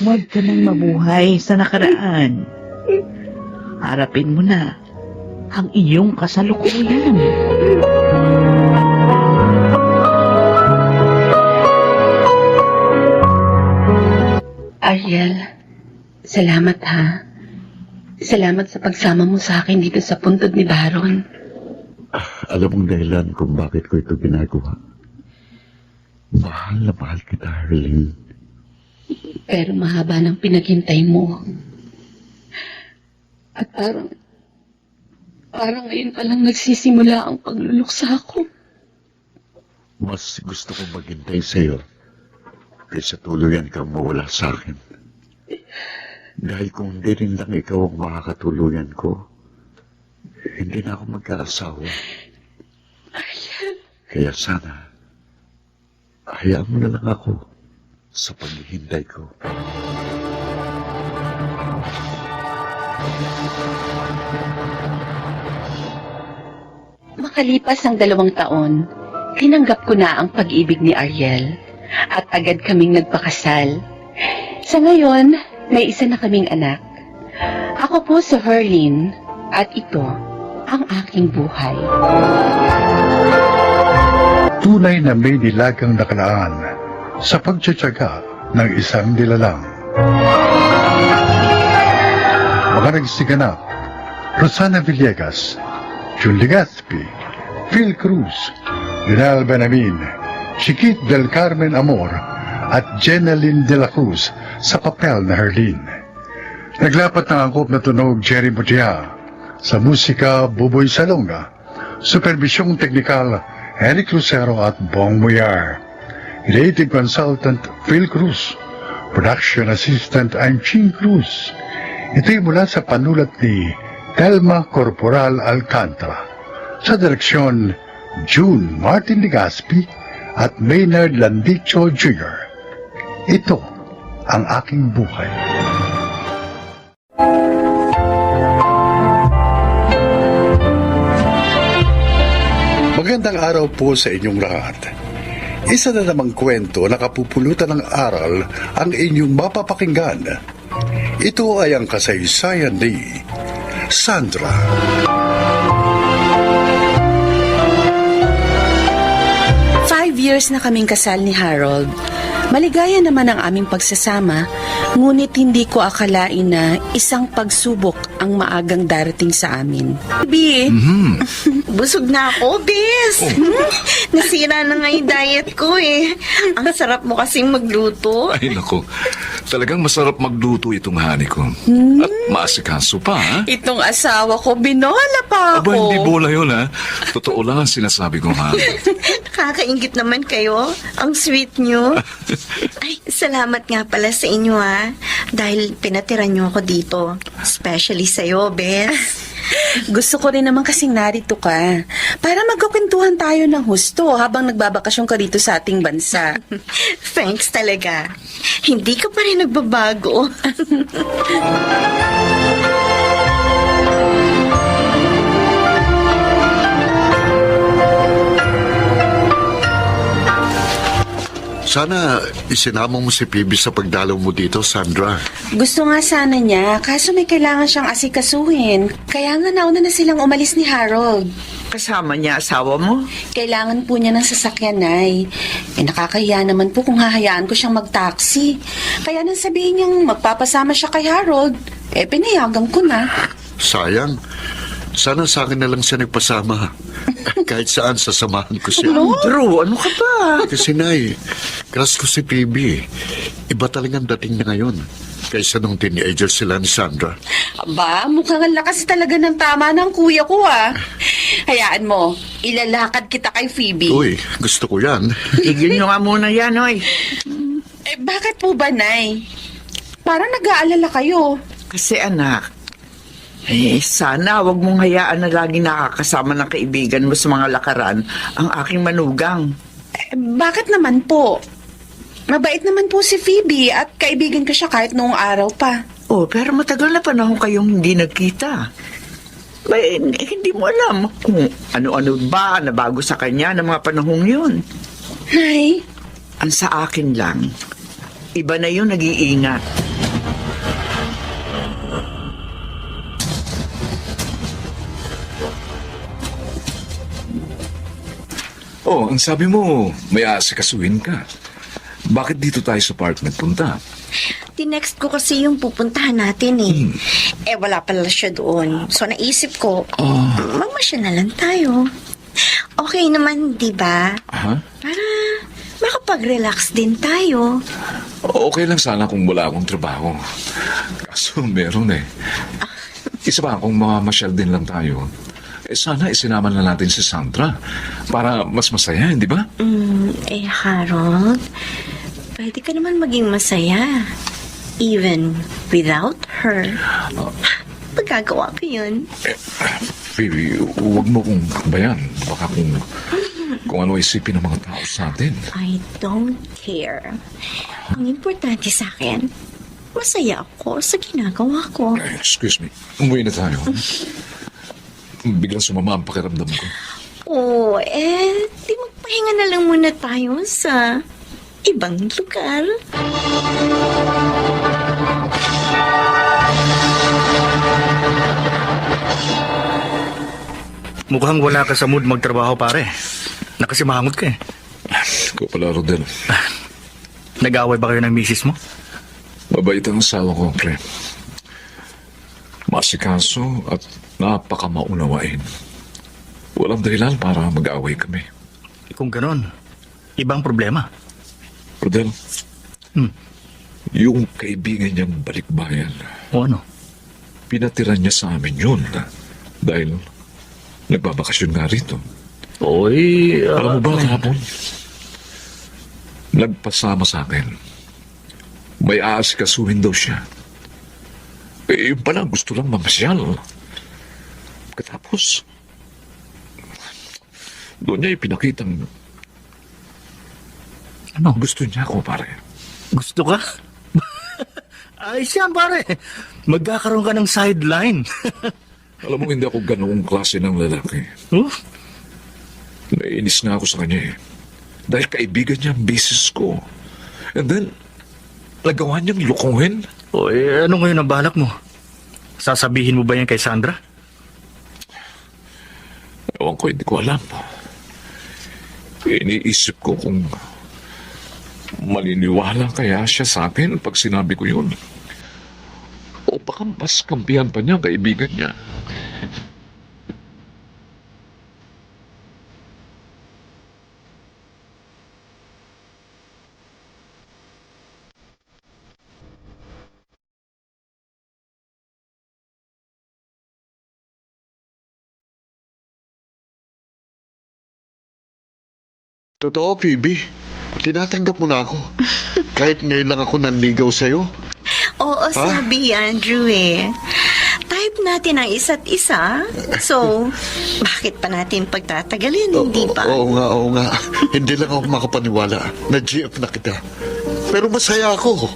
Huwag ka nang mabuhay sa nakaraan. Harapin mo na ang iyong kasalukuyan. Ariel, salamat ha. Salamat sa pagsama mo sa akin dito sa puntod ni Baron. Alam mong dahilan kung bakit ko ito ginagawa. Mahal na mahal kita, Arlene. Pero mahaba ng pinaghintay mo. At parang ngayon palang nagsisimula ang pagluluksa ko. Mas gusto kong maghintay sa'yo kaysa tuluyan kang mawala sa akin. Dahil kung hindi rin lang ikaw ang makakatuluyan ko, hindi na ako magkaasawa. Kaya sana, hayaan mo na lang ako sa paghihintay ko. Makalipas ang 2 taon, tinanggap ko na ang pag-ibig ni Ariel at agad kaming nagpakasal. Sa ngayon, may isa na kaming anak. Ako po si Herlyn at ito ang aking buhay. Tunay na may nilagang nakalaan sa pagtsatsaga ng isang nilalang. Mga nagsiganap, Rosana Villegas, Jun Legazpi, Phil Cruz, Lionel Benamin, Chiquit del Carmen Amor, at Jeneline de la Cruz sa papel na Herlyn. Naglapat ng angkop na tunog Jerry Mutia, sa musika Buboy Salonga, supervisyong teknikal Eric Lucero at Bong Muyar, creative consultant Phil Cruz, production assistant Anching Cruz. Ito'y mula sa panulat ni Telma Corporal Alcantara, sa direksyon June Martin Legazpi at Maynard Landicho Jr. Ito ang aking buhay. Magandang araw po sa inyong lahat. Isa na namang kwento na kapupulutan ng aral ang inyong mapapakinggan. Ito ay ang kasaysayan ni Sandra. Five years na kaming kasal ni Harold. Maligaya naman ang aming pagsasama, ngunit hindi ko akalain na isang pagsubok ang maagang darating sa amin. Baby, busog na ako, bes. Nasira na nga yung diet ko eh. Ang sarap mo kasing magluto. Ay, nako. Talagang masarap magluto itong hani ko. At maasikaso pa, ha? Itong asawa ko, binola pa ako. Aba, hindi bola yun, ha? Totoo lang ang sinasabi ko, ha? Nakakaingit naman kayo. Ang sweet nyo. Ay, salamat nga pala sa inyo dahil pinatira nyo ako dito. Especially sa'yo, bes. Gusto ko rin naman kasing narito ka para magkukwentuhan tayo ng husto habang nagbabakasyon ka rito sa ating bansa. Thanks talaga. Hindi ka pa rin nagbabago. Sana isinama mo si Phoebe sa pagdalaw mo dito, Sandra. Gusto nga sana niya, kaso may kailangan siyang asikasuhin. Kaya nga nauna na silang umalis ni Harold. Kasama niya asawa mo? Kailangan po niya ng sasakyan, Nay. Nakakahiya naman po kung hahayaan ko siyang mag-taxi. Kaya nang sabihin niyang magpapasama siya kay Harold, pinayagan ko na. Sayang. Sana sa akin na lang siya nagpasama. Kahit saan sasamahan ko siya. Drew, ano ka ba? Kasi Nay, crush ko si Phoebe. Iba talagang dating na ngayon. Kaysa nung teenager sila ni Sandra. Aba, mukhang ang lakas talaga ng tama ng kuya ko, Hayaan mo, ilalakad kita kay Phoebe. Uy, gusto ko yan. Tigil nyo nga muna yan, oy. Bakit po ba, Nay? Parang nag-aalala kayo. Kasi anak, sana wag mong hayaan na lagi nakakasama ng kaibigan mo sa mga lakaran ang aking manugang. Bakit naman po? Mabait naman po si Phoebe at kaibigan ko siya kahit noong araw pa. Oh, pero matagal na panahon kayong hindi nagkita. Hindi mo alam kung ano-ano ba na bago sa kanya ng mga panahong yun. Nay? Ang sa akin lang, iba na yung nag-iingat. Oh, ang sabi mo, may aasikasuhin ka. Bakit dito tayo sa park nagpunta? Tinext ko kasi yung pupuntahan natin eh. Wala pala siya doon. So naisip ko, magmasya na lang tayo. Okay naman, di ba? Para makapag-relax din tayo. Okay lang sana kung wala akong trabaho. Kaso meron eh. Isa pa, kung mamamasyal din lang tayo, sana isinama na natin si Sandra para mas masaya, hindi ba? Harold, pwede ka naman maging masaya. Even without her. Pagkagawa ko yun. Phoebe, huwag mo kong bayan. Baka kung ano isipin ng mga tao sa atin. I don't care. Ang importante sa akin, masaya ako sa ginagawa ko. Excuse me, umuwi na tayo. Biglang sumama ang pakiramdam ko. Di magpahinga na lang muna tayo sa ibang lugar. Mukhang wala ka sa mood magtrabaho, pare. Nakasimangot ka eh. Ikaw pala, Rodel. Nag-away ba kayo ng misis mo? Mabait ang asawa ko, pre. Masikaso at napakamaunawain. Walang dahilan para mag-away kami. Kung ganon, ibang problema. Rodel, yung kaibigan niyang balikbayan, O ano? pinatira niya sa amin yun dahil nagbabakasyon nga rito. Oy, Alam mo ba kahapon? Nagpasama sa akin. May aasikasuhin daw siya. Yung pala, gusto lang mamasyal. Katapos, doon niya ipinakitang gusto niya ako, pare. Gusto ka? Ayos yan, pare. Magkakaroon ka ng sideline. Alam mo, hindi ako ganoong klase ng lalaki. Naiinis nga ako sa kanya eh. Dahil kaibigan niya ang business ko. And then, nagawa niyang lukuhin. Oy, ano ngayon ang balak mo? Sasabihin mo ba yan kay Sandra? Ewan ko, hindi ko alam. Iniisip ko kung Maniniwala kaya siya sa akin pag sinabi ko yun? O baka mas kampihan pa niya ang kaibigan niya? Totoo, Phoebe. Tinatanggap mo na ako. Kahit ngayon lang ako nanligaw sa'yo. Oo, sabi Andrew eh. Type natin ang isa't isa. So, bakit pa natin pagtatagalin, hindi ba? Oo nga. Hindi lang ako makapaniwala. Na-GF na kita. Pero masaya ako.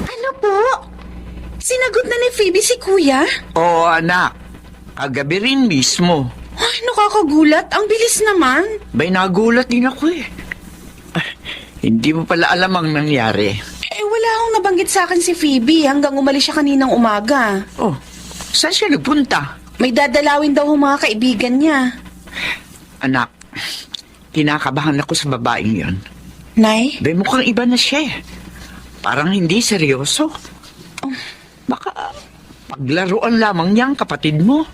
Ano po? Sinagot na ni Phoebe si Kuya? Oo, anak. Kagabi rin mismo. Ay, nakakagulat. Ang bilis naman. Bay, nagulat din ako eh. Hindi mo pala alam ang nangyari. Eh, wala akong nabanggit sa akin si Phoebe hanggang umalis siya kaninang umaga. Oh, saan siya nagpunta? May dadalawin daw ang mga kaibigan niya. Anak, kinakabahan ako sa babaeng yon. Nay? Bay, mukhang iba na siya eh. Parang hindi seryoso. Baka paglaruan lamang niya ang kapatid mo.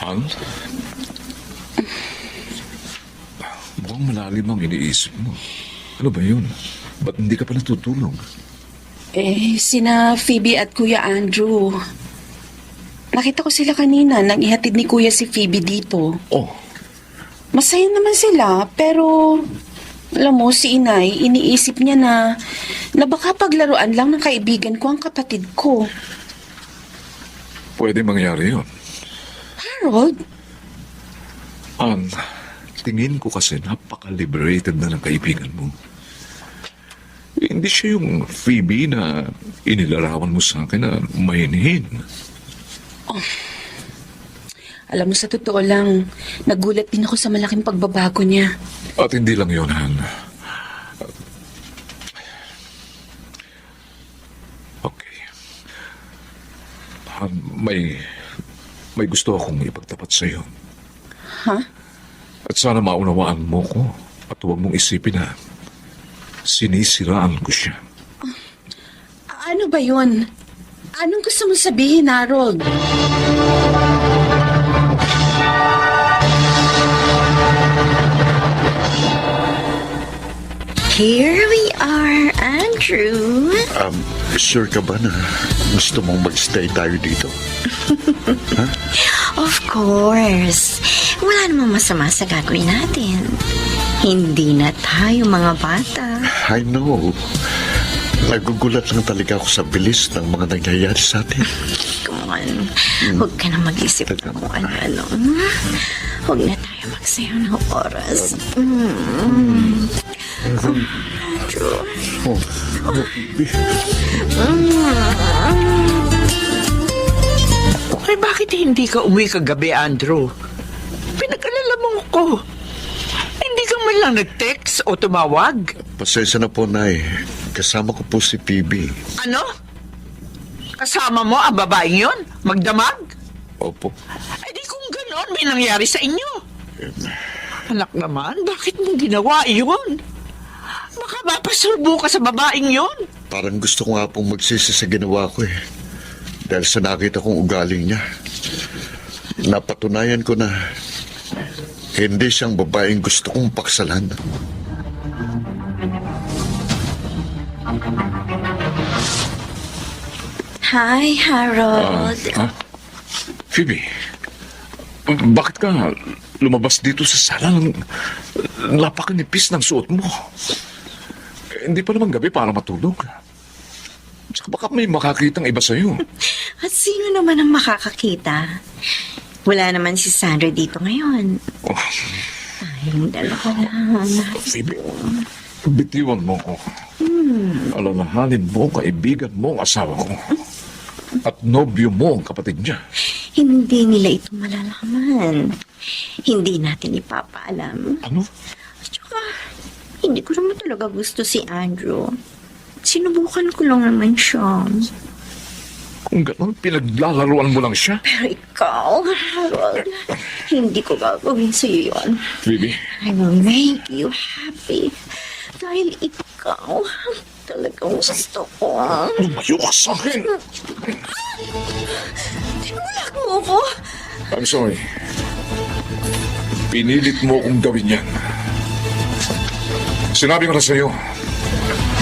Han? Mukhang malalim ang iniisip mo. Ano ba yun? Ba't hindi ka pa natutulog? Eh, sina Phoebe at Kuya Andrew. Nakita ko sila kanina nang ihatid ni Kuya si Phoebe dito. Oh, Masaya naman sila, pero alam mo, si Inay, iniisip niya na baka paglaruan lang ng kaibigan ko ang kapatid ko. pwede mangyari yun. Harold? Ang tingin ko kasi napaka-liberated na ng kaibigan mo. Hindi siya yung Phoebe na inilarawan mo sa akin na mahinihin. Alam mo, sa totoo lang, nagulat din ako sa malaking pagbabago niya. At hindi lang yun, Han. Okay. Han, may gusto akong ipagtapat sa'yo. Ha? At sana maunawaan mo ko at huwag mong isipin na sinisiraan ko siya. Ano ba yun? Anong gusto mo sabihin, Harold? Here we are, Andrew. Sure ka ba na gusto mong mag-stay tayo dito? Of course. Wala namang masama sa gagawin natin. Hindi na tayo mga bata. I know. Nagugulat lang talaga ako sa bilis ng mga nangyayari sa atin. Come on. Huwag ka na mag-isip na kung ano-ano. Huwag na tayo magsayaw ng oras. Andrew. Ay, bakit hindi ka umuwi kagabi, Andrew? Pinag-alala mo ko. Hindi ka man lang nag-text o tumawag? Pasensya na po, Nay. Kasama ko po si Phoebe. Ano? Kasama mo ang babaeng yon? Magdamag? Opo. Ay, di kung ganon, may nangyari sa inyo. Anak naman, bakit mo ginawa yun? Baka mapasulbo ka sa babaeng yon. Parang gusto ko nga pong magsisi sa ginawa ko eh. Dahil sa nakita kong ugaling niya. Napatunayan ko na hindi siyang babaeng gusto kong paksalan. Hi, Harold. Phoebe, bakit ka lumabas dito sa sala ng napakanipis ng suot mo? Hindi pa naman gabi para matulog. Tsaka baka may makakitang iba sa'yo. At sino naman ang makakakita? Wala naman si Sandra dito ngayon. Oh, Tayong dalawa lang. Phoebe, Bitiwan mo ko. Alalahanin mo kaibigan mo ang asawa ko. At nobyo mo ang kapatid niya. Hindi nila ito malalaman. Hindi natin ipapaalam. Ano? At saka, hindi ko naman talaga gusto si Andrew. Sinubukan ko lang naman siya. Kung gano'n, pinaglalaruan mo lang siya. Pero ikaw, Harold, hindi ko gagawin sa'yo yun. Phoebe, I will make you happy. Dahil ikaw, talagang gusto ko. lumayo ka sa akin! Tinulag mo ko. I'm sorry. Pinilit mo akong gawin yan. Sinabi ko na sa'yo,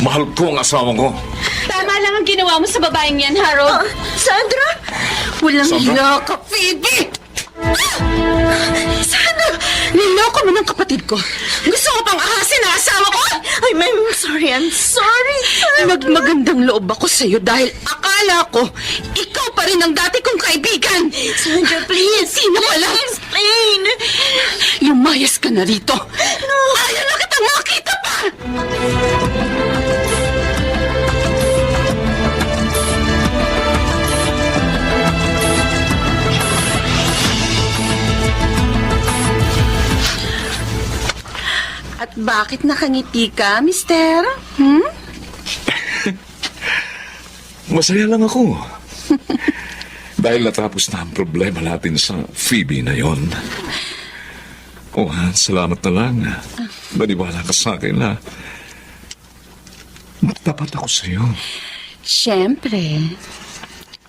mahal ko ang asawa ko. Tama lang ang ginawa mo sa babaeng yan, Harold. Sandra! Walang Sandra? hiya ka, Phoebe! Sana, niloko mo ng kapatid ko. Gusto mo pang ahasin na asawa ko? I'm sorry, I'm sorry. Nagmagandang loob ako sa'yo dahil akala ko, ikaw pa rin ang dati kong kaibigan. Sandra, please. Sino pala? Explain. Lumayas ka na rito. No. Ayaw na kitang makita pa! At bakit nakangiti ka, mister? Masaya lang ako. Dahil natapos na ang problema natin sa Phoebe na yon. Oh, salamat na lang. Maniwala ka sa akin na tapat ako sa'yo. Siyempre,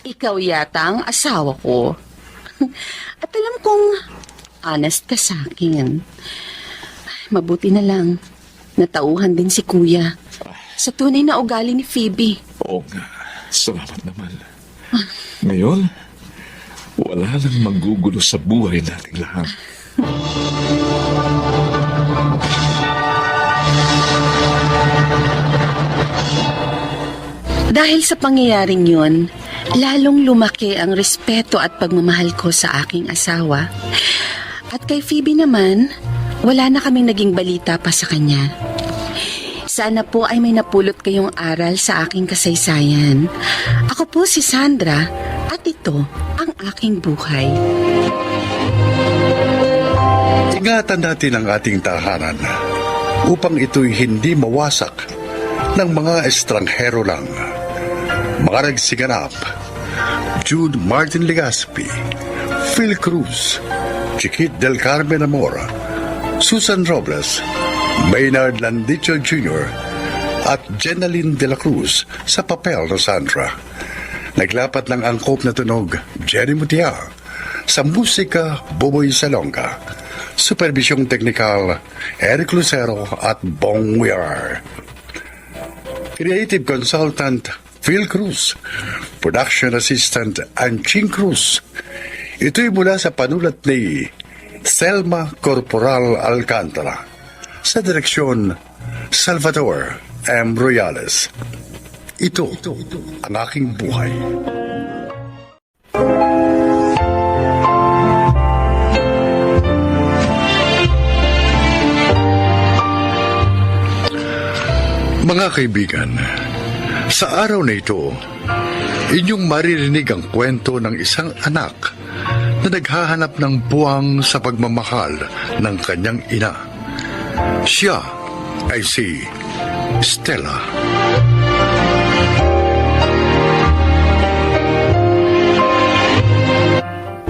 ikaw yata ang asawa ko. At alam kong honest ka sa akin. Mabuti na lang, natauhan din si Kuya sa tunay na ugali ni Phoebe. Oo nga, salamat naman. Ngayon, wala nang magugulo sa buhay nating lahat. Dahil sa pangyayaring yun, lalong lumaki ang respeto at pagmamahal ko sa aking asawa. At kay Phoebe naman, wala na kaming naging balita pa sa kanya. Sana po ay may napulot kayong aral sa aking kasaysayan. Ako po si Sandra at ito ang aking buhay. Ingatan natin ang ating tahanan upang ito'y hindi mawasak ng mga estranghero lang. Mga nagsiganap: Jude Martin Legaspi, Phil Cruz, Chiquit del Carmen Amora, Susan Robles, Maynard Landicho Jr. at Jenaline de la Cruz sa papel na Sandra. Naglapat ng angkop na tunog Jenny Mutia, sa musika Boboy Salonga, supervisyong teknikal Eric Lucero at Bong Weir. Creative Consultant Phil Cruz, Production Assistant Anching Cruz. Ito'y mula sa panulat ni Selma Corporal Alcantara, sa direksyon Salvador M. Royales. Ito ang aking buhay. Mga kaibigan, sa araw na ito, inyong maririnig ang kwento ng isang anak na naghahanap ng buwang sa pagmamahal ng kanyang ina. Siya ay si Stella.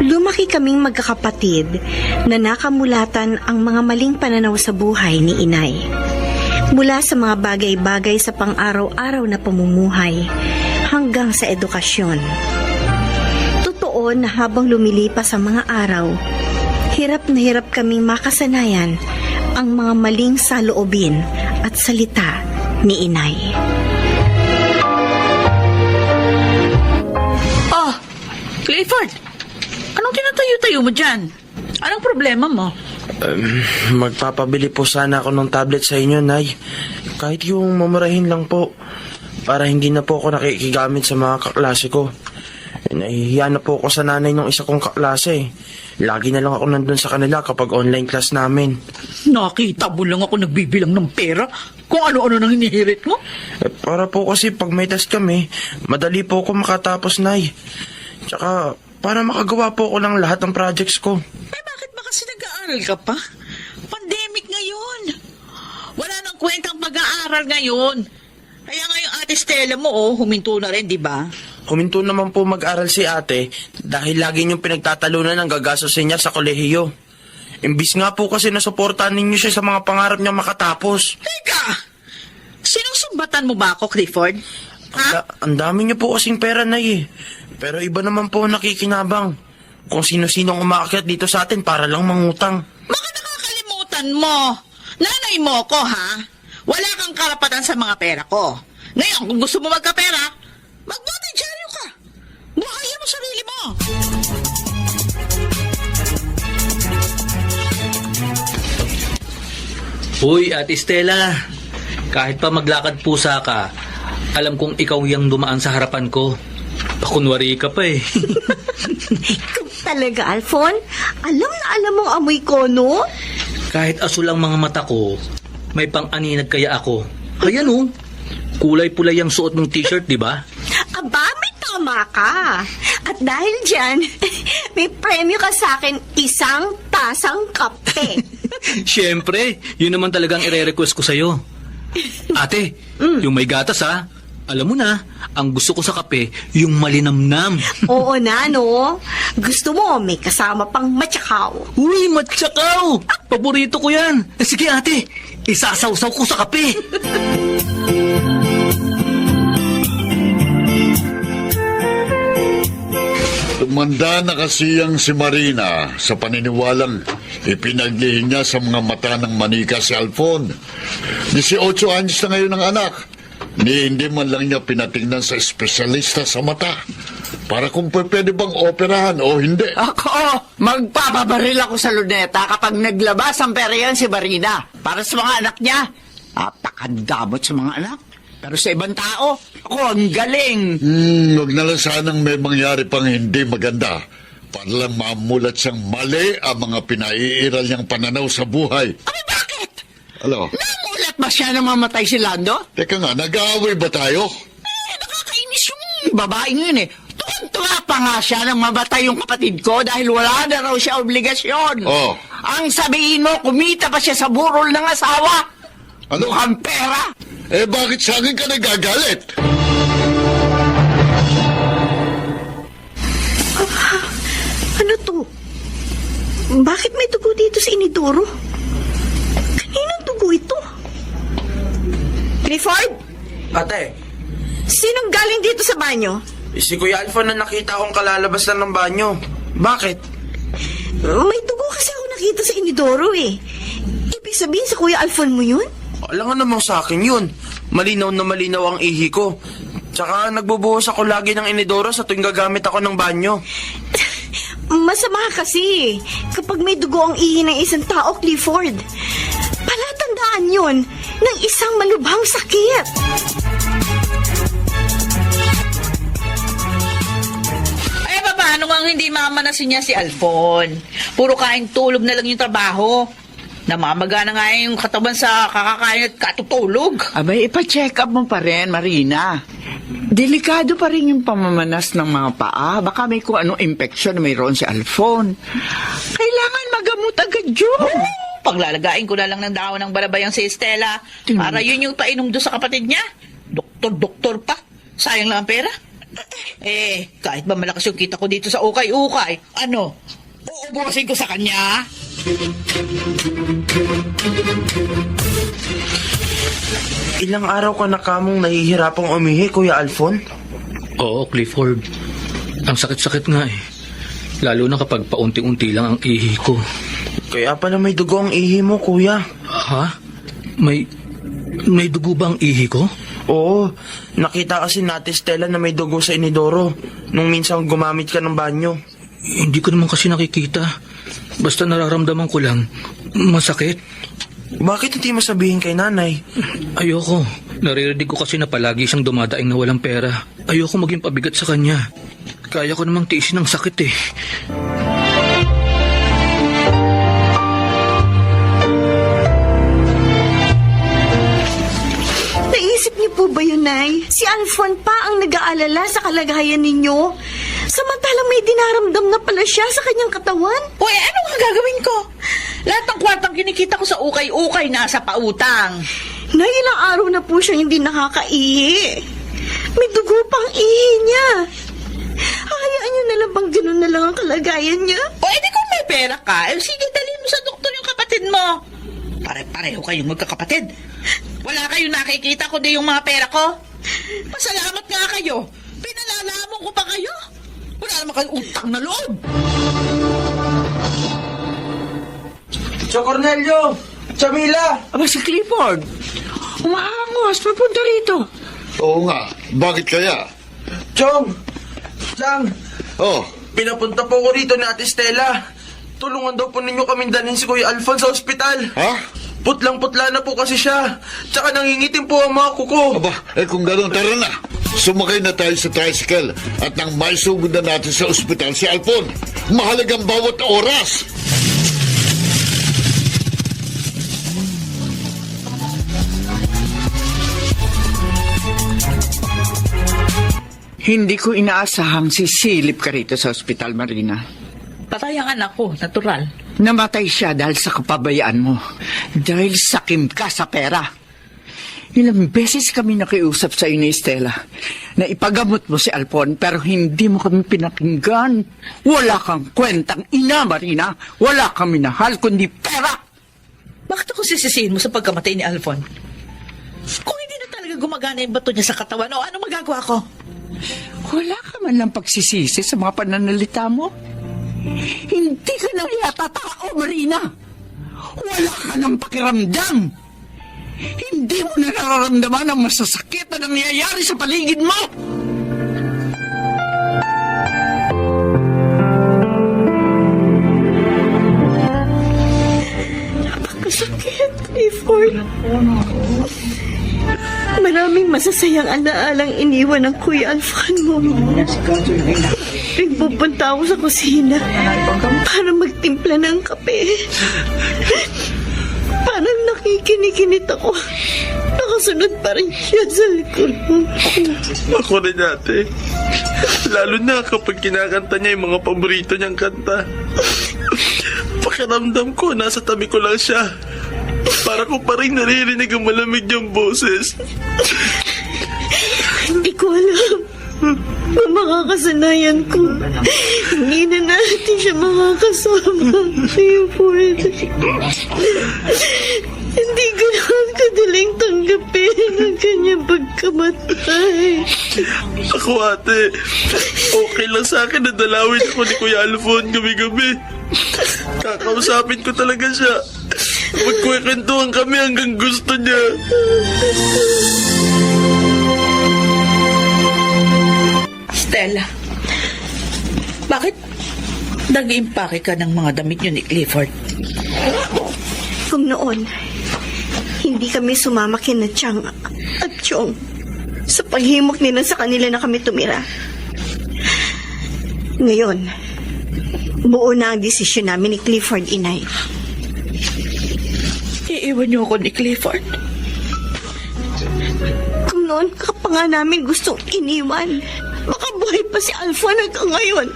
Lumaki kaming magkakapatid na nakamulatan ang mga maling pananaw sa buhay ni Inay. Mula sa mga bagay-bagay sa pang-araw-araw na pamumuhay hanggang sa edukasyon. Totoo na habang lumilipas ang mga araw, hirap na hirap kaming makasanayan ang mga maling saloobin at salita ni Inay. Oh, Clifford! Anong tinatayo-tayo mo dyan? Anong problema mo? Magpapabili po sana ako ng tablet sa inyo, Nay. Kahit yung mamurahin lang po. Para hindi na po ako nakikigamit sa mga kaklase ko. Nahihiya na po ako sa nanay ng isa kong kaklase. Lagi na lang ako nandun sa kanila kapag online class namin. Nakita mo lang ako nagbibilang ng pera kung ano-ano nang hinihirit mo. Para po kasi pag may test kami, madali po ako makatapos, Nay. Tsaka para makagawa po ako ng lahat ng projects ko. Bakit ba kasi nag-aaral ka pa? Pandemic ngayon. Wala nang kwentang pag-aaral ngayon. Kaya nga yung ate Stella mo, huminto na rin, di ba? Huminto naman po mag-aral si ate dahil lagi niyong pinagtatalunan ng gagastusin niya sa kolehiyo. Imbis nga po kasi nasuportahan ninyo siya sa mga pangarap niya makatapos. Teka! Sinusumbatan mo ba ako, Clifford? Ang dami niyo po kasing pera, Nay. Pero iba naman po nakikinabang. Kung sino-sino ang umaakyat dito sa atin para lang mangutang. Baka nakakalimutan mo. Nanay mo ko, ha? Wala kang karapatan sa mga pera ko. Ngayon, kung gusto mo magkapera, magbotidyaryo ka. Buhayan mo sarili mo. Uy, Ate Stella, kahit pa maglakad pusa ka, alam kong ikaw yung dumaan sa harapan ko. Pakunwari ka pa eh. Talaga, Alfon? Alam na alam mong amoy ko, no? Kahit asul ang mga mata ko, may pang-aninag kaya ako. Ayan oh, kulay-pulay ang suot mong t-shirt, di ba? Aba, may tama ka. At dahil dyan, may premyo ka sa akin, 1 tasang kape. Siyempre, yun naman talagang ire-request ko sa'yo. Ate, yung may gatas ha. Alam mo na, ang gusto ko sa kape, yung malinamnam. Oo na, no? Gusto mo, may kasama pang matsakaw. Uy, matsakaw! Paborito ko yan. Sige ate, isasawsaw ko sa kape. Tumanda na kasi ang si Marina sa paniniwalang ipinaglihin niya sa mga mata ng manika si Alfon. 18 anyos na ngayon ang anak. Hindi man lang niya pinatingnan sa espesyalista sa mata para kung pwede bang operahan o hindi. Ako, magpapabaril ako sa luneta kapag naglabas ang pera yan si Marina. Para sa mga anak niya. Napakadamot sa mga anak. Pero sa ibang tao, ako ang galing. Huwag na lang sanang may mangyari pang hindi maganda para lang mamulat siyang mali ang mga pinaiiral niyang pananaw sa buhay. Ay, bakit? Ano? Namulat ba siya na mamatay si Lando? Teka nga, nag-aaway ba tayo? Nakakainis yung babaeng yun eh. Tuwa pa nga siya nang mamatay yung kapatid ko dahil wala na raw siya obligasyon. Oh. Ang sabihin mo, kumita pa siya sa burol ng asawa. Ano? Mukhang pera. Eh, bakit sa akin ka nagagalit? Ano to? Bakit may dugo dito sa inidoro? Kaninong dugo ito? Clifford? Ate, Sinong galing dito sa banyo? si Kuya Alfon na nakita akong kalalabas lang ng banyo. Bakit? May dugo kasi ako nakita sa inidoro eh. Ibig sabihin sa Kuya Alfon mo yun? Alam nga namang sa akin yun. Malinaw na malinaw ang ihi ko. Tsaka nagbubuhos ako lagi ng inidoro sa tuwing gagamit ako ng banyo. Masama kasi kapag may dugo ang ihi ng isang tao, Clifford. Palatandaan yun ng isang malubhang sakit. Ay, paano nga hindi mamanasin niya si Alfon? Puro kain tulog na lang yung trabaho. Namamaga na nga yung katawan sa kakakain at katutulog. Abay, ipa-check up mo pa rin, Marina. Delikado pa rin yung pamamanas ng mga paa. Baka may kung anong infection na mayroon si Alfon. Kailangan magamot agad yun. Paglalagain ko na lang ng dahon ng balabayang si Estela para yun yung painom doon sa kapatid niya. Doktor pa. Sayang lang ang pera. Kahit ba malakas yung kita ko dito sa ukay-ukay, ano? Uubusin ko sa kanya? Ilang araw ka na kamong nahihirapang umihi, Kuya Alfon? Oo, Clifford. Ang sakit-sakit nga eh. Lalo na kapag paunti-unti lang ang ihi ko. Kaya pala may dugo ang ihi mo, Kuya. Ha? May dugo ba ang ihi ko? Oo, nakita kasi natin Stella na may dugo sa inidoro nung minsan gumamit ka ng banyo. Hindi ko naman kasi nakikita. Basta nararamdaman ko lang, masakit. Bakit hindi mo sabihin kay nanay? Ayoko. Naririnig ko kasi na palagi siyang dumadaing na walang pera. Ayoko maging pabigat sa kanya. Kaya ko namang tiisin ng sakit eh. Naisip niyo po ba yun, Nay? Si Alfon pa ang nag-aalala sa kalagayan ninyo. Samantalang may dinaramdam na pala siya sa kanyang katawan. Uy, ano nga gagawin ko? Lahat ng kwartang kinikita ko sa ukay-ukay nasa pautang. Nay, ilang araw na po siya hindi nakakaihi. May dugo pang ihi niya. Hayaan niyo na lang bang ganun na lang ang kalagayan niya? O, edi kung may pera ka, sige, dalhin mo sa doktor yung kapatid mo. Pare-pareho kayong magkakapatid. Wala kayong nakikita kundi yung mga pera ko. Pasalamat nga kayo. Pinalalamon ko pa kayo. Wala naman kayong utang na loob. Tio Cornelio! Chamila! Aba, si Clifford. Umaangos, papunta rito. Oo nga. Bakit kaya? Chong! Chang! Oh, Pinapunta po ko rito ni Ate Stella. Tulungan daw po ninyo kaming dalhin si Kuya Alfon sa ospital. ha? Putlang-putla na po kasi siya. Tsaka nangingitim po ang mga kuko. Aba, kung gano'n, tara na. Sumakay na tayo sa tricycle at nang maisugod na natin sa ospital si Alfon. Mahalagang bawat oras. Hindi ko inaasahang sisilip ka rito sa ospital, Marina. Patay ang anak ko, natural. Namatay siya dahil sa kapabayaan mo. Dahil sakim ka sa pera. Ilang beses kami nakiusap sa iyo ni Stella na ipagamot mo si Alfon pero hindi mo kami pinakinggan. Wala kang kwentang ina, Marina. Wala kang minahal kundi pera. Bakit ako sisisihin mo sa pagkamatay ni Alfon? Kung hindi na talaga gumagana yung bato niya sa katawan, o ano magagawa ko? Wala ka man lang pagsisisi sa mga pananalita mo. Hindi ka na yata tao, Marina. Wala ka ng pakiramdam. Hindi mo na nararamdaman ang masasakit na nangyayari sa paligid mo. Napakasakit, Clifford. Maraming masasayang alaalang iniwan ng Kuya Alfon mo. Nagpupunta ako sa kusina para magtimpla ng kape. Parang nakikinikinit ako. Nakasunod pa rin siya sa likod mo. Ako rin, ate. Lalo na kapag kinakanta niya yung mga paborito niyang kanta. Pakiramdam ko, nasa tabi ko lang siya. Para ko pa rin naririnig ang malamig niyang boses. Hindi ko alam kung makakasanayan ko. Hindi na natin siya makakasama. Clifford. Hindi ko naman kadaling tanggapin ang kanyang pagkamatay. Ako, ate, okay lang sa akin na dalawin ako ni Kuya Alfon gabi-gabi. Kakausapin ko talaga siya. Magkwekwentuhan kami hanggang gusto niya. Stella, bakit nag-iimpake ka ng mga damit niyo ni Clifford? Kung noon, hindi kami sumama kina Chang at Chong sa paghimok nila sa kanila na kami tumira. Ngayon, buo na ang desisyon namin ni Clifford, Inay. Iiwan niyo ako ni Clifford? Kung noon ka pa nga namin gustong iniwan, baka buhay pa si Alfon hanggang ngayon.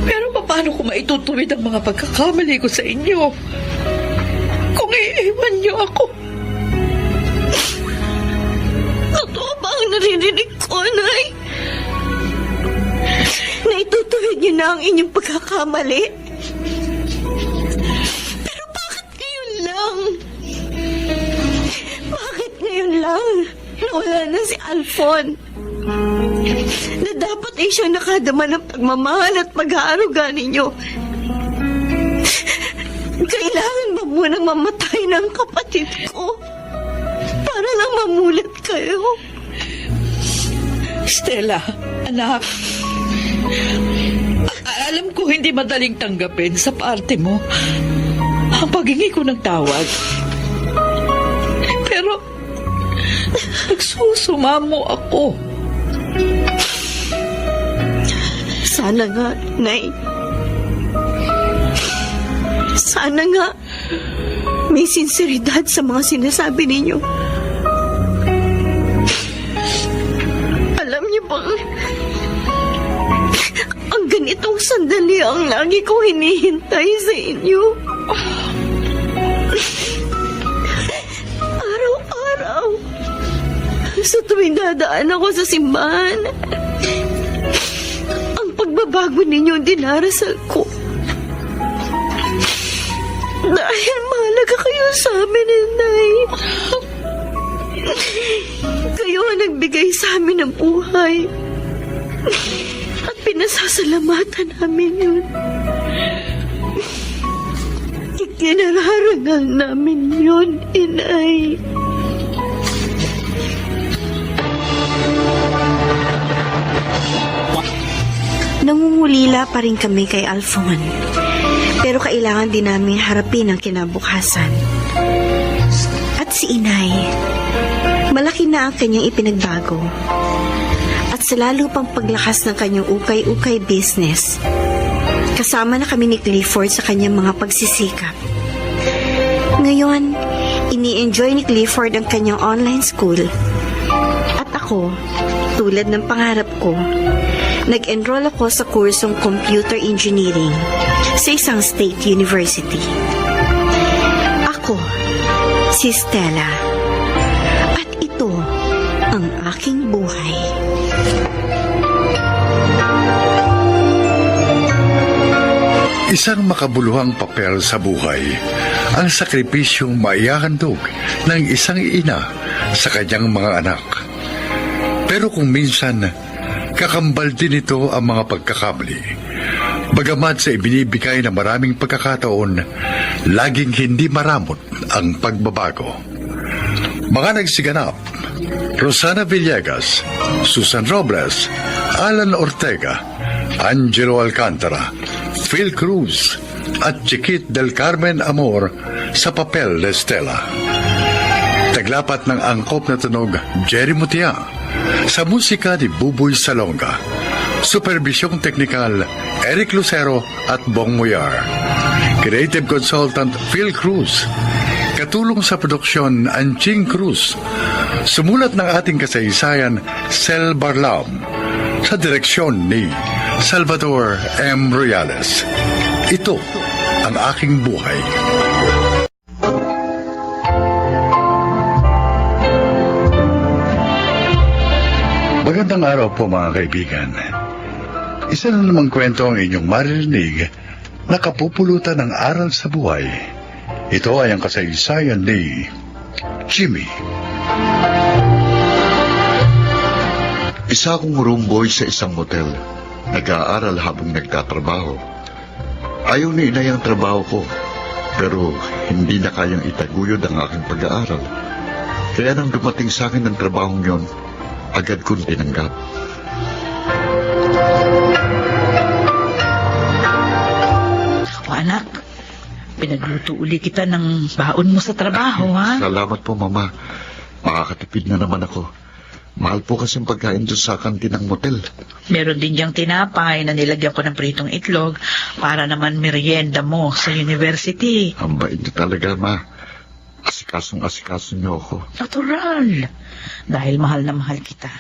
Pero paano ko maitutuwid ang mga pagkakamali ko sa inyo? Kung iiwan niyo ako. Totoo ba ang naririnig ko, Nay? Naitutuwid niyo na ang inyong pagkakamali? Pero bakit ngayon lang? Bakit ngayon lang na wala na si Alfon? Na dapat ay siyang nakadama ng pagmamahal at pag-aaruga ninyo. Kailangan ba munang mamatay ng kapatid ko? Para lang mamulat kayo? Stella, anak. Alam ko hindi madaling tanggapin sa parte mo ang paghingi ko ng tawad. Pero nagsusumamo ako. Sana nga, Nay. Sana nga may sinseridad sa mga sinasabi ninyo. Alam niyo bang ang ganitong sandali ang lagi kong hinihintay sa inyo. Araw-araw, sa tuwing dadaan ako sa simbahan, ang pagbabago ninyo ang dinarasal ko. Dahil mahalaga kayo sa amin, Nay. Kayo ang nagbigay sa amin ng buhay. At pinasasalamatan namin yun. Ikinararangal namin yun, Inay. Nangungulila pa rin kami kay Alfon. Pero kailangan din namin harapin ang kinabukasan. At si Inay, malaki na ang kanyang ipinagbago. At sa lalo pang paglakas ng kanyang ukay-ukay business, kasama na kami ni Clifford sa kanyang mga pagsisikap. Ngayon, ini-enjoy ni Clifford ang kanyang online school. At ako, tulad ng pangarap ko, nag-enroll ako sa kursong Computer Engineering sa isang state university. Ako, si Stella. At ito ang aking buhay. Isang makabuluhang papel sa buhay ang sakripisyong maihahandog ng isang ina sa kanyang mga anak. Pero kung minsan, kakambal din ito ang mga pagkakamali. Bagamat sa ibinibigay na maraming pagkakataon, laging hindi maramot ang pagbabago. Mga nagsiganap: Rosana Villegas, Susan Robles, Alan Ortega, Angelo Alcantara, Phil Cruz, at Chiquit del Carmen Amor sa papel de Stella. Taglapat ng angkop na tunog, Jerry Mutia, sa musika ni Buboy Salonga. Supervisyong teknikal, Eric Lucero at Bong Muyar. Creative Consultant, Phil Cruz. Katulong sa produksyon, Anching Cruz. Sumulat ng ating kasaysayan, Sel Barlam. Sa direksyon ni Salvador M. Royales. Ito ang aking buhay. Magandang araw po mga kaibigan. Isa na namang kwento ang inyong maririnig na kapupulutan ng aral sa buhay. Ito ay ang kasaysayan ni Jimmy. Isa akong room boy sa isang motel. Nag-aaral habang nagtatrabaho. Ayaw ni inay ang trabaho ko, pero hindi na kayang itaguyod ang aking pag-aaral. Kaya nang dumating sa akin ang trabahong yon, agad kong tinanggap. O anak, pinagluto uli kita ng baon mo sa trabaho, ha? Salamat po, Mama. Makakatipid na naman ako. Mahal po kasing pagkain doon sa kantinang motel. Meron din diyang tinapay na nilagyan ko ng pritong itlog para naman merienda mo sa university. Ang bait niyo talaga, Ma. Asikasong-asikaso niyo ako. Natural. Dahil mahal na mahal kita.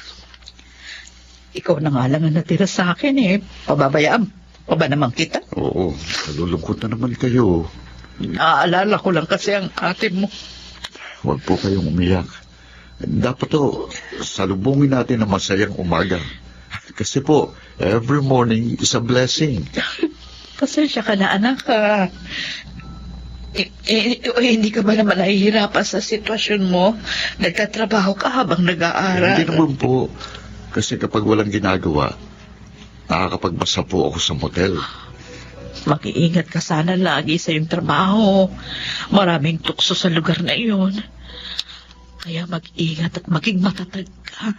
Ikaw na nga lang ang natira sa akin, eh. Pababayaan pa ba naman kita? Oo, nalulungkot na naman kayo. Naaalala ko lang kasi ang ate mo. Huwag po kayong umiyak. Dapat to, salubungin natin ang masayang umaga. Kasi po, every morning is a blessing. Pasensya ka na, anak. Hindi ka ba naman nahihirapan sa sitwasyon mo? Nagtatrabaho ka habang nag-aaral. Hindi naman po. Kasi kapag walang ginagawa, nakakapagbasa po ako sa motel. Mag-iingat ka sana lagi sa iyong trabaho. Maraming tukso sa lugar na iyon. Kaya mag-ingat at maging matatag ka.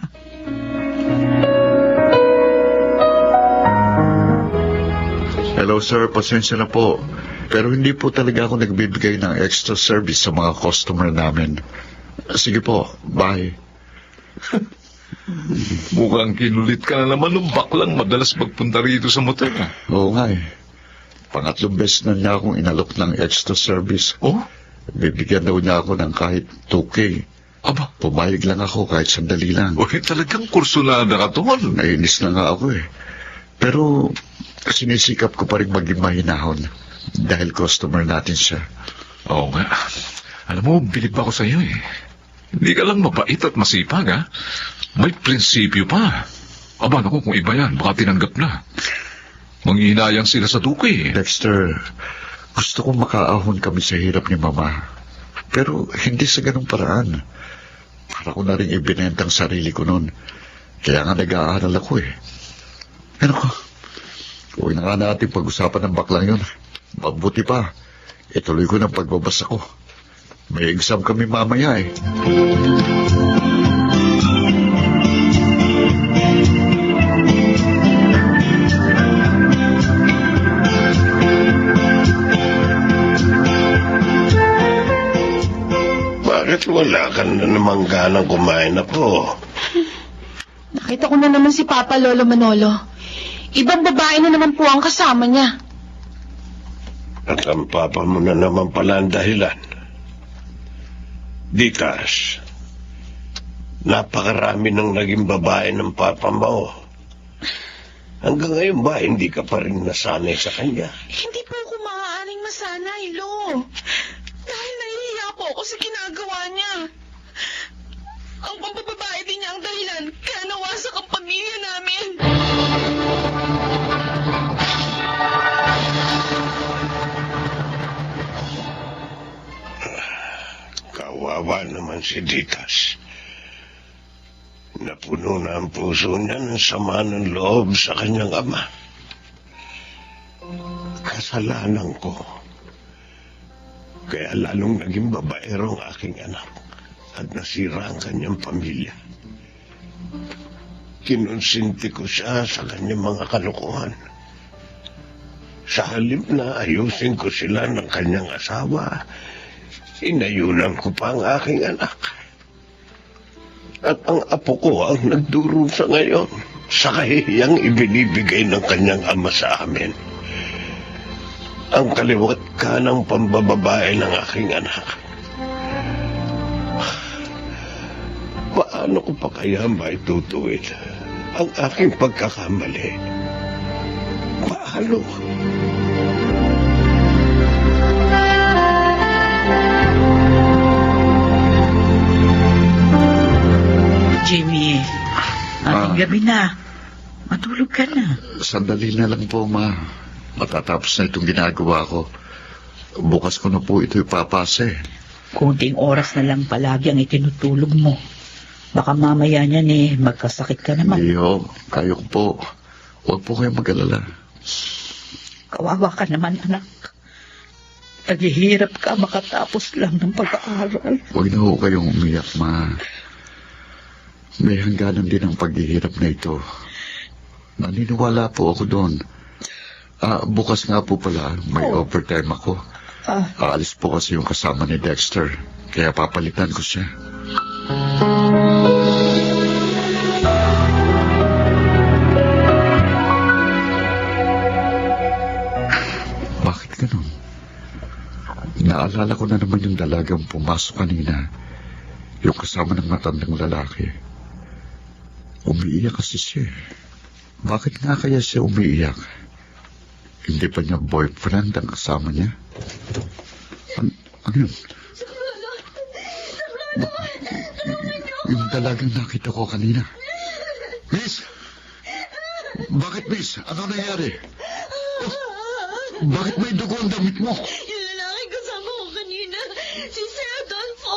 Hello sir, pasensya na po. Pero hindi po talaga ako nagbibigay ng extra service sa mga customer namin. Sige po, bye. Mukhang kinulit ka na naman ng baklang madalas magpunta rito sa motel. Oo nga eh. Pangatlong beses na niya akong inalok ng extra service. Oh? Bibigyan daw niya ako ng kahit 2K. Aba, Pumayag lang ako kahit sandali lang. talagang kursunada ka, tol. Nainis na nga ako eh. Pero sinisikap ko pa rin maging mahinahon dahil customer natin siya. Oo nga. Alam mo, bilib ako sa iyo eh. Hindi ka lang mabait at masipag, ha? May prinsipyo pa. Aba, naku, kung iba yan, baka tinanggap na. Manghihinayang sila sa tukoy. Dexter, gusto kong makaahon kami sa hirap ni Mama. Pero hindi sa ganung paraan. Para ko na rin ibinenta ang sarili ko noon. Kaya nga nag-aaral ako eh. Ano ko? Huwag na nga natin pag-usapan ng baklang yun. Mabuti pa. Ituloy ko ng pagbabasa ko. May exam kami mamaya eh. Bakit wala ka na namang ganang kumain na po? Nakita ko na naman si Papa Lolo Manolo. Ibang babae na naman po ang kasama niya. At ang papa mo na naman pala ang dahilan. Ditas, napakarami ng naging babae ng papa mo. Hanggang ngayon ba, hindi ka pa rin nasanay sa kanya? Hindi po ako maaaring masanay, Lo. Dahil nahihiya po ako sa ginagawa niya. Ang pambababae din niya ang dahilan kaya nawasak ang pamilya namin. Kawawa naman si Ditas. Napuno na ang puso niya ng sama ng loob sa kanyang ama. Kasalanan ko. Kaya lalong naging babaero ang aking anak at nasira ang kanyang pamilya. Kinonsinti ko siya sa kanyang mga kalokohan. Sa halip na ayusin ko sila ng kanyang asawa, inayunan ko pa ang aking anak. At ang apo ko ang nagdurusa ngayon sa kahihiyang ibinibigay ng kanyang ama sa amin. Ang kaliwat ka ng pambababae ng aking anak. Paano ko pa kaya maitutuwid ang aking pagkakamali? Paano? Jimmy, ating gabi na. Matulog ka na. Sandali na lang po, Ma. Matatapos na itong ginagawa ko. Bukas ko na po ito ipapasa eh. Kunting oras na lang palagi ang itinutulog mo. Baka mamaya niyan magkasakit ka naman. Iyo, kayo ko po. Huwag po kayong mag-alala. Kawawa ka naman, anak. Naghihirap ka makatapos lang ng pag-aaral. Huwag na ho kayong umiyak, Ma. May hangganan din ang paghihirap na ito. Naniniwala po ako doon. Bukas nga po pala, may overtime ako. Aalis po kasi yung kasama ni Dexter. Kaya papalitan ko siya. Bakit ganun? Naalala ko na naman yung dalagang pumasok kanina. Yung kasama ng matandang lalaki. Umiiyak kasi siya. Bakit nga kaya siya umiiyak? Hindi pa niya boyfriend ang kasama niya? Ano yun? Yung dalagang nakita ko kanina. Miss! Bakit, Miss? Ano nangyari? Bakit may dugo ang damit mo? Yung lalaki kasama ko kanina, si Sir Adolfo,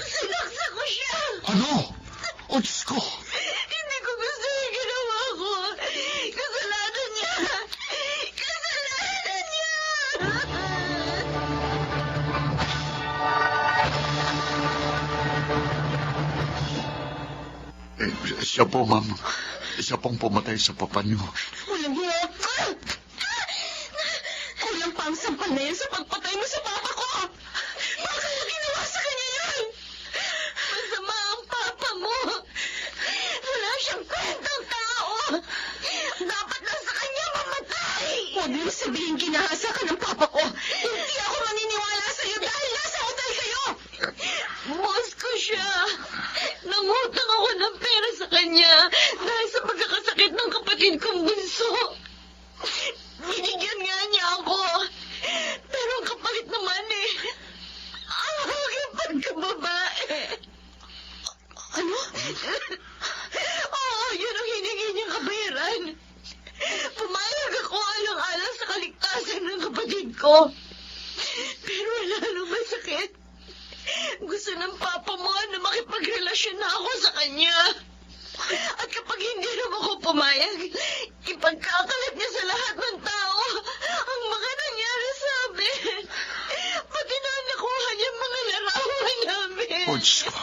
sinaksa ko siya. Ano? O, Diyos ko! Hindi ko gusto yung ginawa ko. Kasalanan niya. Kasalanan niya. Siya po, ma'am. Siya pong pumatay sa papa niyo. Walang hiya ka! Kulang pa ang sampal na yan sa pagpatay mo sa papa ko! Bakit mo ginawa sa kanya yan? Masama ang papa mo. sabihin ginahasa ka ng papa ko. Hindi ako maniniwala sa'yo dahil nasa hotel kayo. Boss ko siya. Nangutang ako ng pera sa kanya dahil sa pagkakasakit ng kapatid kong bunso. Binigyan nga niya ako. Pero ang kapalit naman ang aking pagkababae. Ano? Oo, yun ang hiningi niyang kabayaran. Pumayag ako alang-alang sa kaligtasan ng kapatid ko. Pero wala naman sakit. Gusto ng papa mo na makipagrelasyon na ako sa kanya. At kapag hindi naman ako pumayag, ipagkakalat niya sa lahat ng tao ang mga nangyari sa amin. Pati na nakuha niya mga larawan namin. Oh, Diyos ko.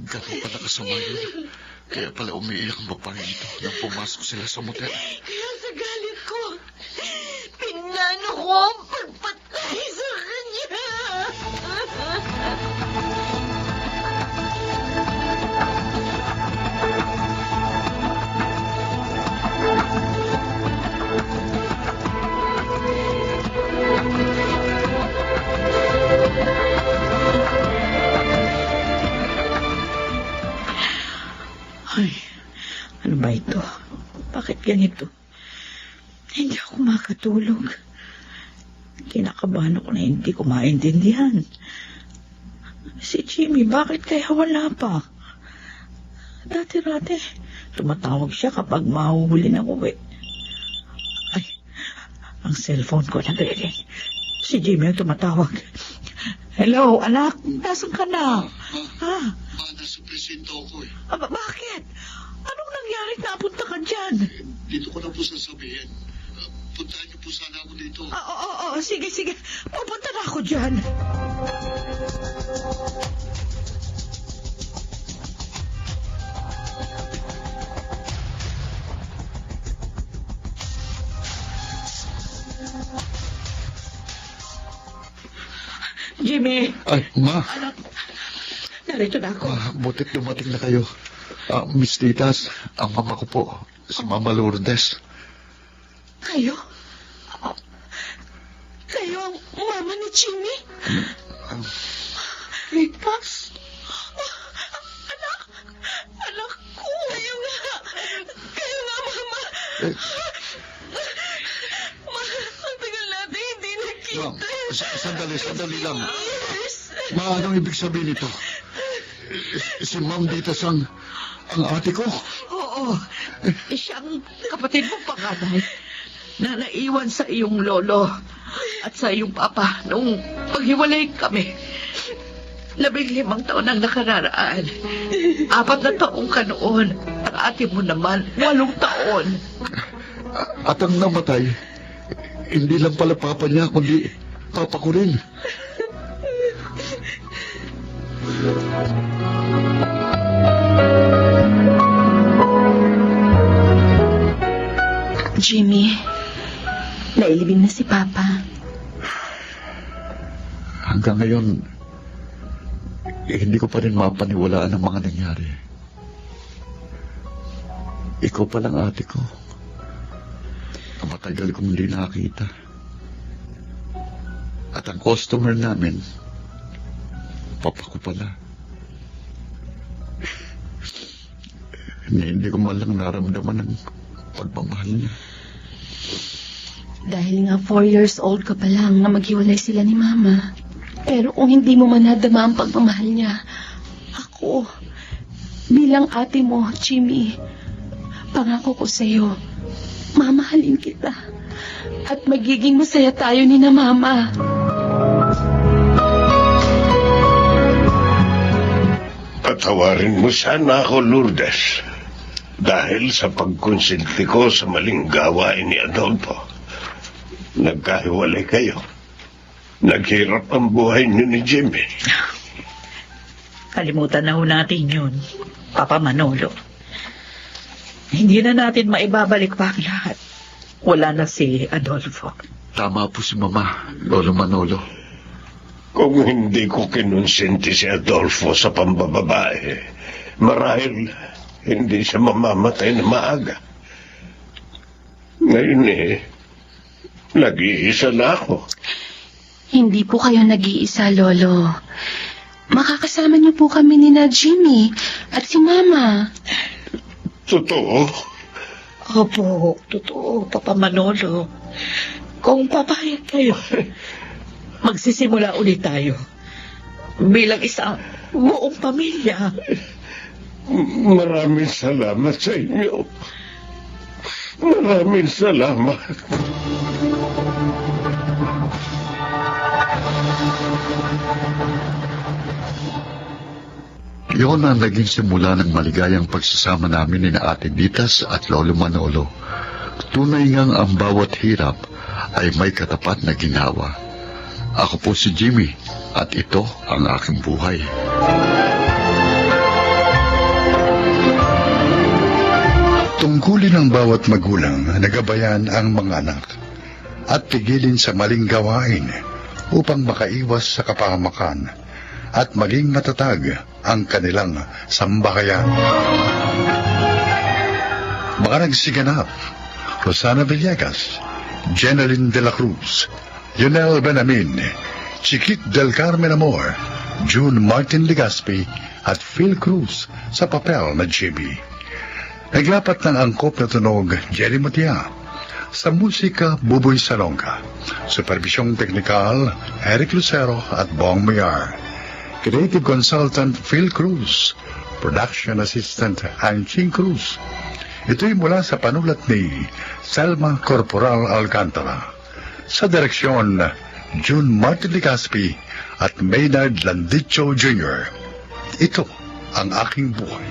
Ganun pala kasama yun. Kaya pala umiiyak ang babae ito nang pumasok sila sa motel. Kaya sa galit ko, pinano ko ang pagpatay sa kanya. Ay, ano ba ito? Bakit ganito? Hindi ako makatulog. Kinakabahan ako na hindi ko maintindihan. Si Jimmy, bakit kaya wala pa? Dati-rati, tumatawag siya kapag mahuhuli ng uwi. Ay, ang cellphone ko nag-ring. Si Jimmy ang tumatawag. Hello, anak, nasan ka na? Ha? Nasa presinto ako eh. Bakit? Anong nangyari? Napunta ka dyan? Dito ko na po sasabihin. Puntahan niyo po sana ako dito. Oo, sige. Pupunta na ako dyan. Jimmy! Ay, Ma. Anak, narito na ako. Butit dumating na kayo. Miss Titas, ang mama ko po, si Mama Lourdes. Kayo? Kayo ang mama ni Jimmy? Titas? Anak ko. Kayo nga, mama. Ang tagal natin hindi Ma'am, nakita. sandali lang. Yes. Ma, anong ibig sabihin nito? Si Ma'am Titas ang ate ko. Oo. Siyang kapatid mong panganay na naiwan sa iyong lolo at sa iyong papa nung paghiwalay kami. 15 taon ang nakararaan. 4 na taong ka noon. Ang ate mo naman, 8 taon. At ang namatay, hindi lang pala papa niya, kundi papa ko rin. Jimmy, nailibing na si Papa. Hanggang ngayon, hindi ko pa rin mapaniwalaan ang mga nangyari. Ikaw pa lang ate ko. Na matagal kong hindi nakakita. At ang customer namin, papa ko pala. Hindi ko man lang naramdaman ng pagmamahal niya. Dahil nga 4 years old ka pa lang na maghiwalay sila ni Mama. Pero kung hindi mo man nadama ang pagmamahal niya, ako, bilang ate mo, Jimmy, pangako ko sa'yo, mamahalin kita. At magiging masaya tayo ni na Mama. Patawarin mo sana ako, Lourdes. Dahil sa pagkonsinti ko sa maling gawain ni Adolfo. Nagkahiwalay kayo. Naghirap ang buhay niyo ni Jimmy. Kalimutan na ho natin yun, Papa Manolo. Hindi na natin maibabalik pa ang lahat. Wala na si Adolfo. Tama po si Mama, Lolo Manolo. Kung hindi ko kinonsinti si Adolfo sa pambababae, marahil hindi siya mamamatay na maaga. Ngayon Nag-iisa na ako. Hindi po kayo nag-iisa, Lolo. Makakasama niyo po kami ni na Jimmy at si Mama. Totoo? Opo, totoo, Papa Manolo. Kung papayag kayo, magsisimula ulit tayo. Bilang isang buong pamilya. Maraming salamat sa inyo. Maraming salamat. Iyon ang naging simula ng maligayang pagsasama namin ni na Ate Ditas at Lolo Manolo. Tunay ngang ang bawat hirap ay may katapat na ginawa. Ako po si Jimmy at ito ang aking buhay. Tungkulin ng bawat magulang na gabayan ang mga anak at pigilin sa maling gawain upang makaiwas sa kapahamakan at maging matatag ang kanilang sambahayan. Mga nagsiganap: Rosana Villegas, Jeneline de la Cruz, Yunel Benamin, Chiquit del Carmen Amor, June Martin Legaspi at Phil Cruz sa papel na Jimmy. Naglapat ng angkop na tunog Jerry Matia. Sa musika, Buboy Salonga. Supervisyong teknikal, Eric Lucero at Bong Mayar. Creative Consultant Phil Cruz. Production Assistant Anching Cruz. Ito'y mula sa panulat ni Selma Corporal Alcantara. Sa direksyon, June Martin Legaspi at Maynard Landicho Jr. Ito ang aking buhay.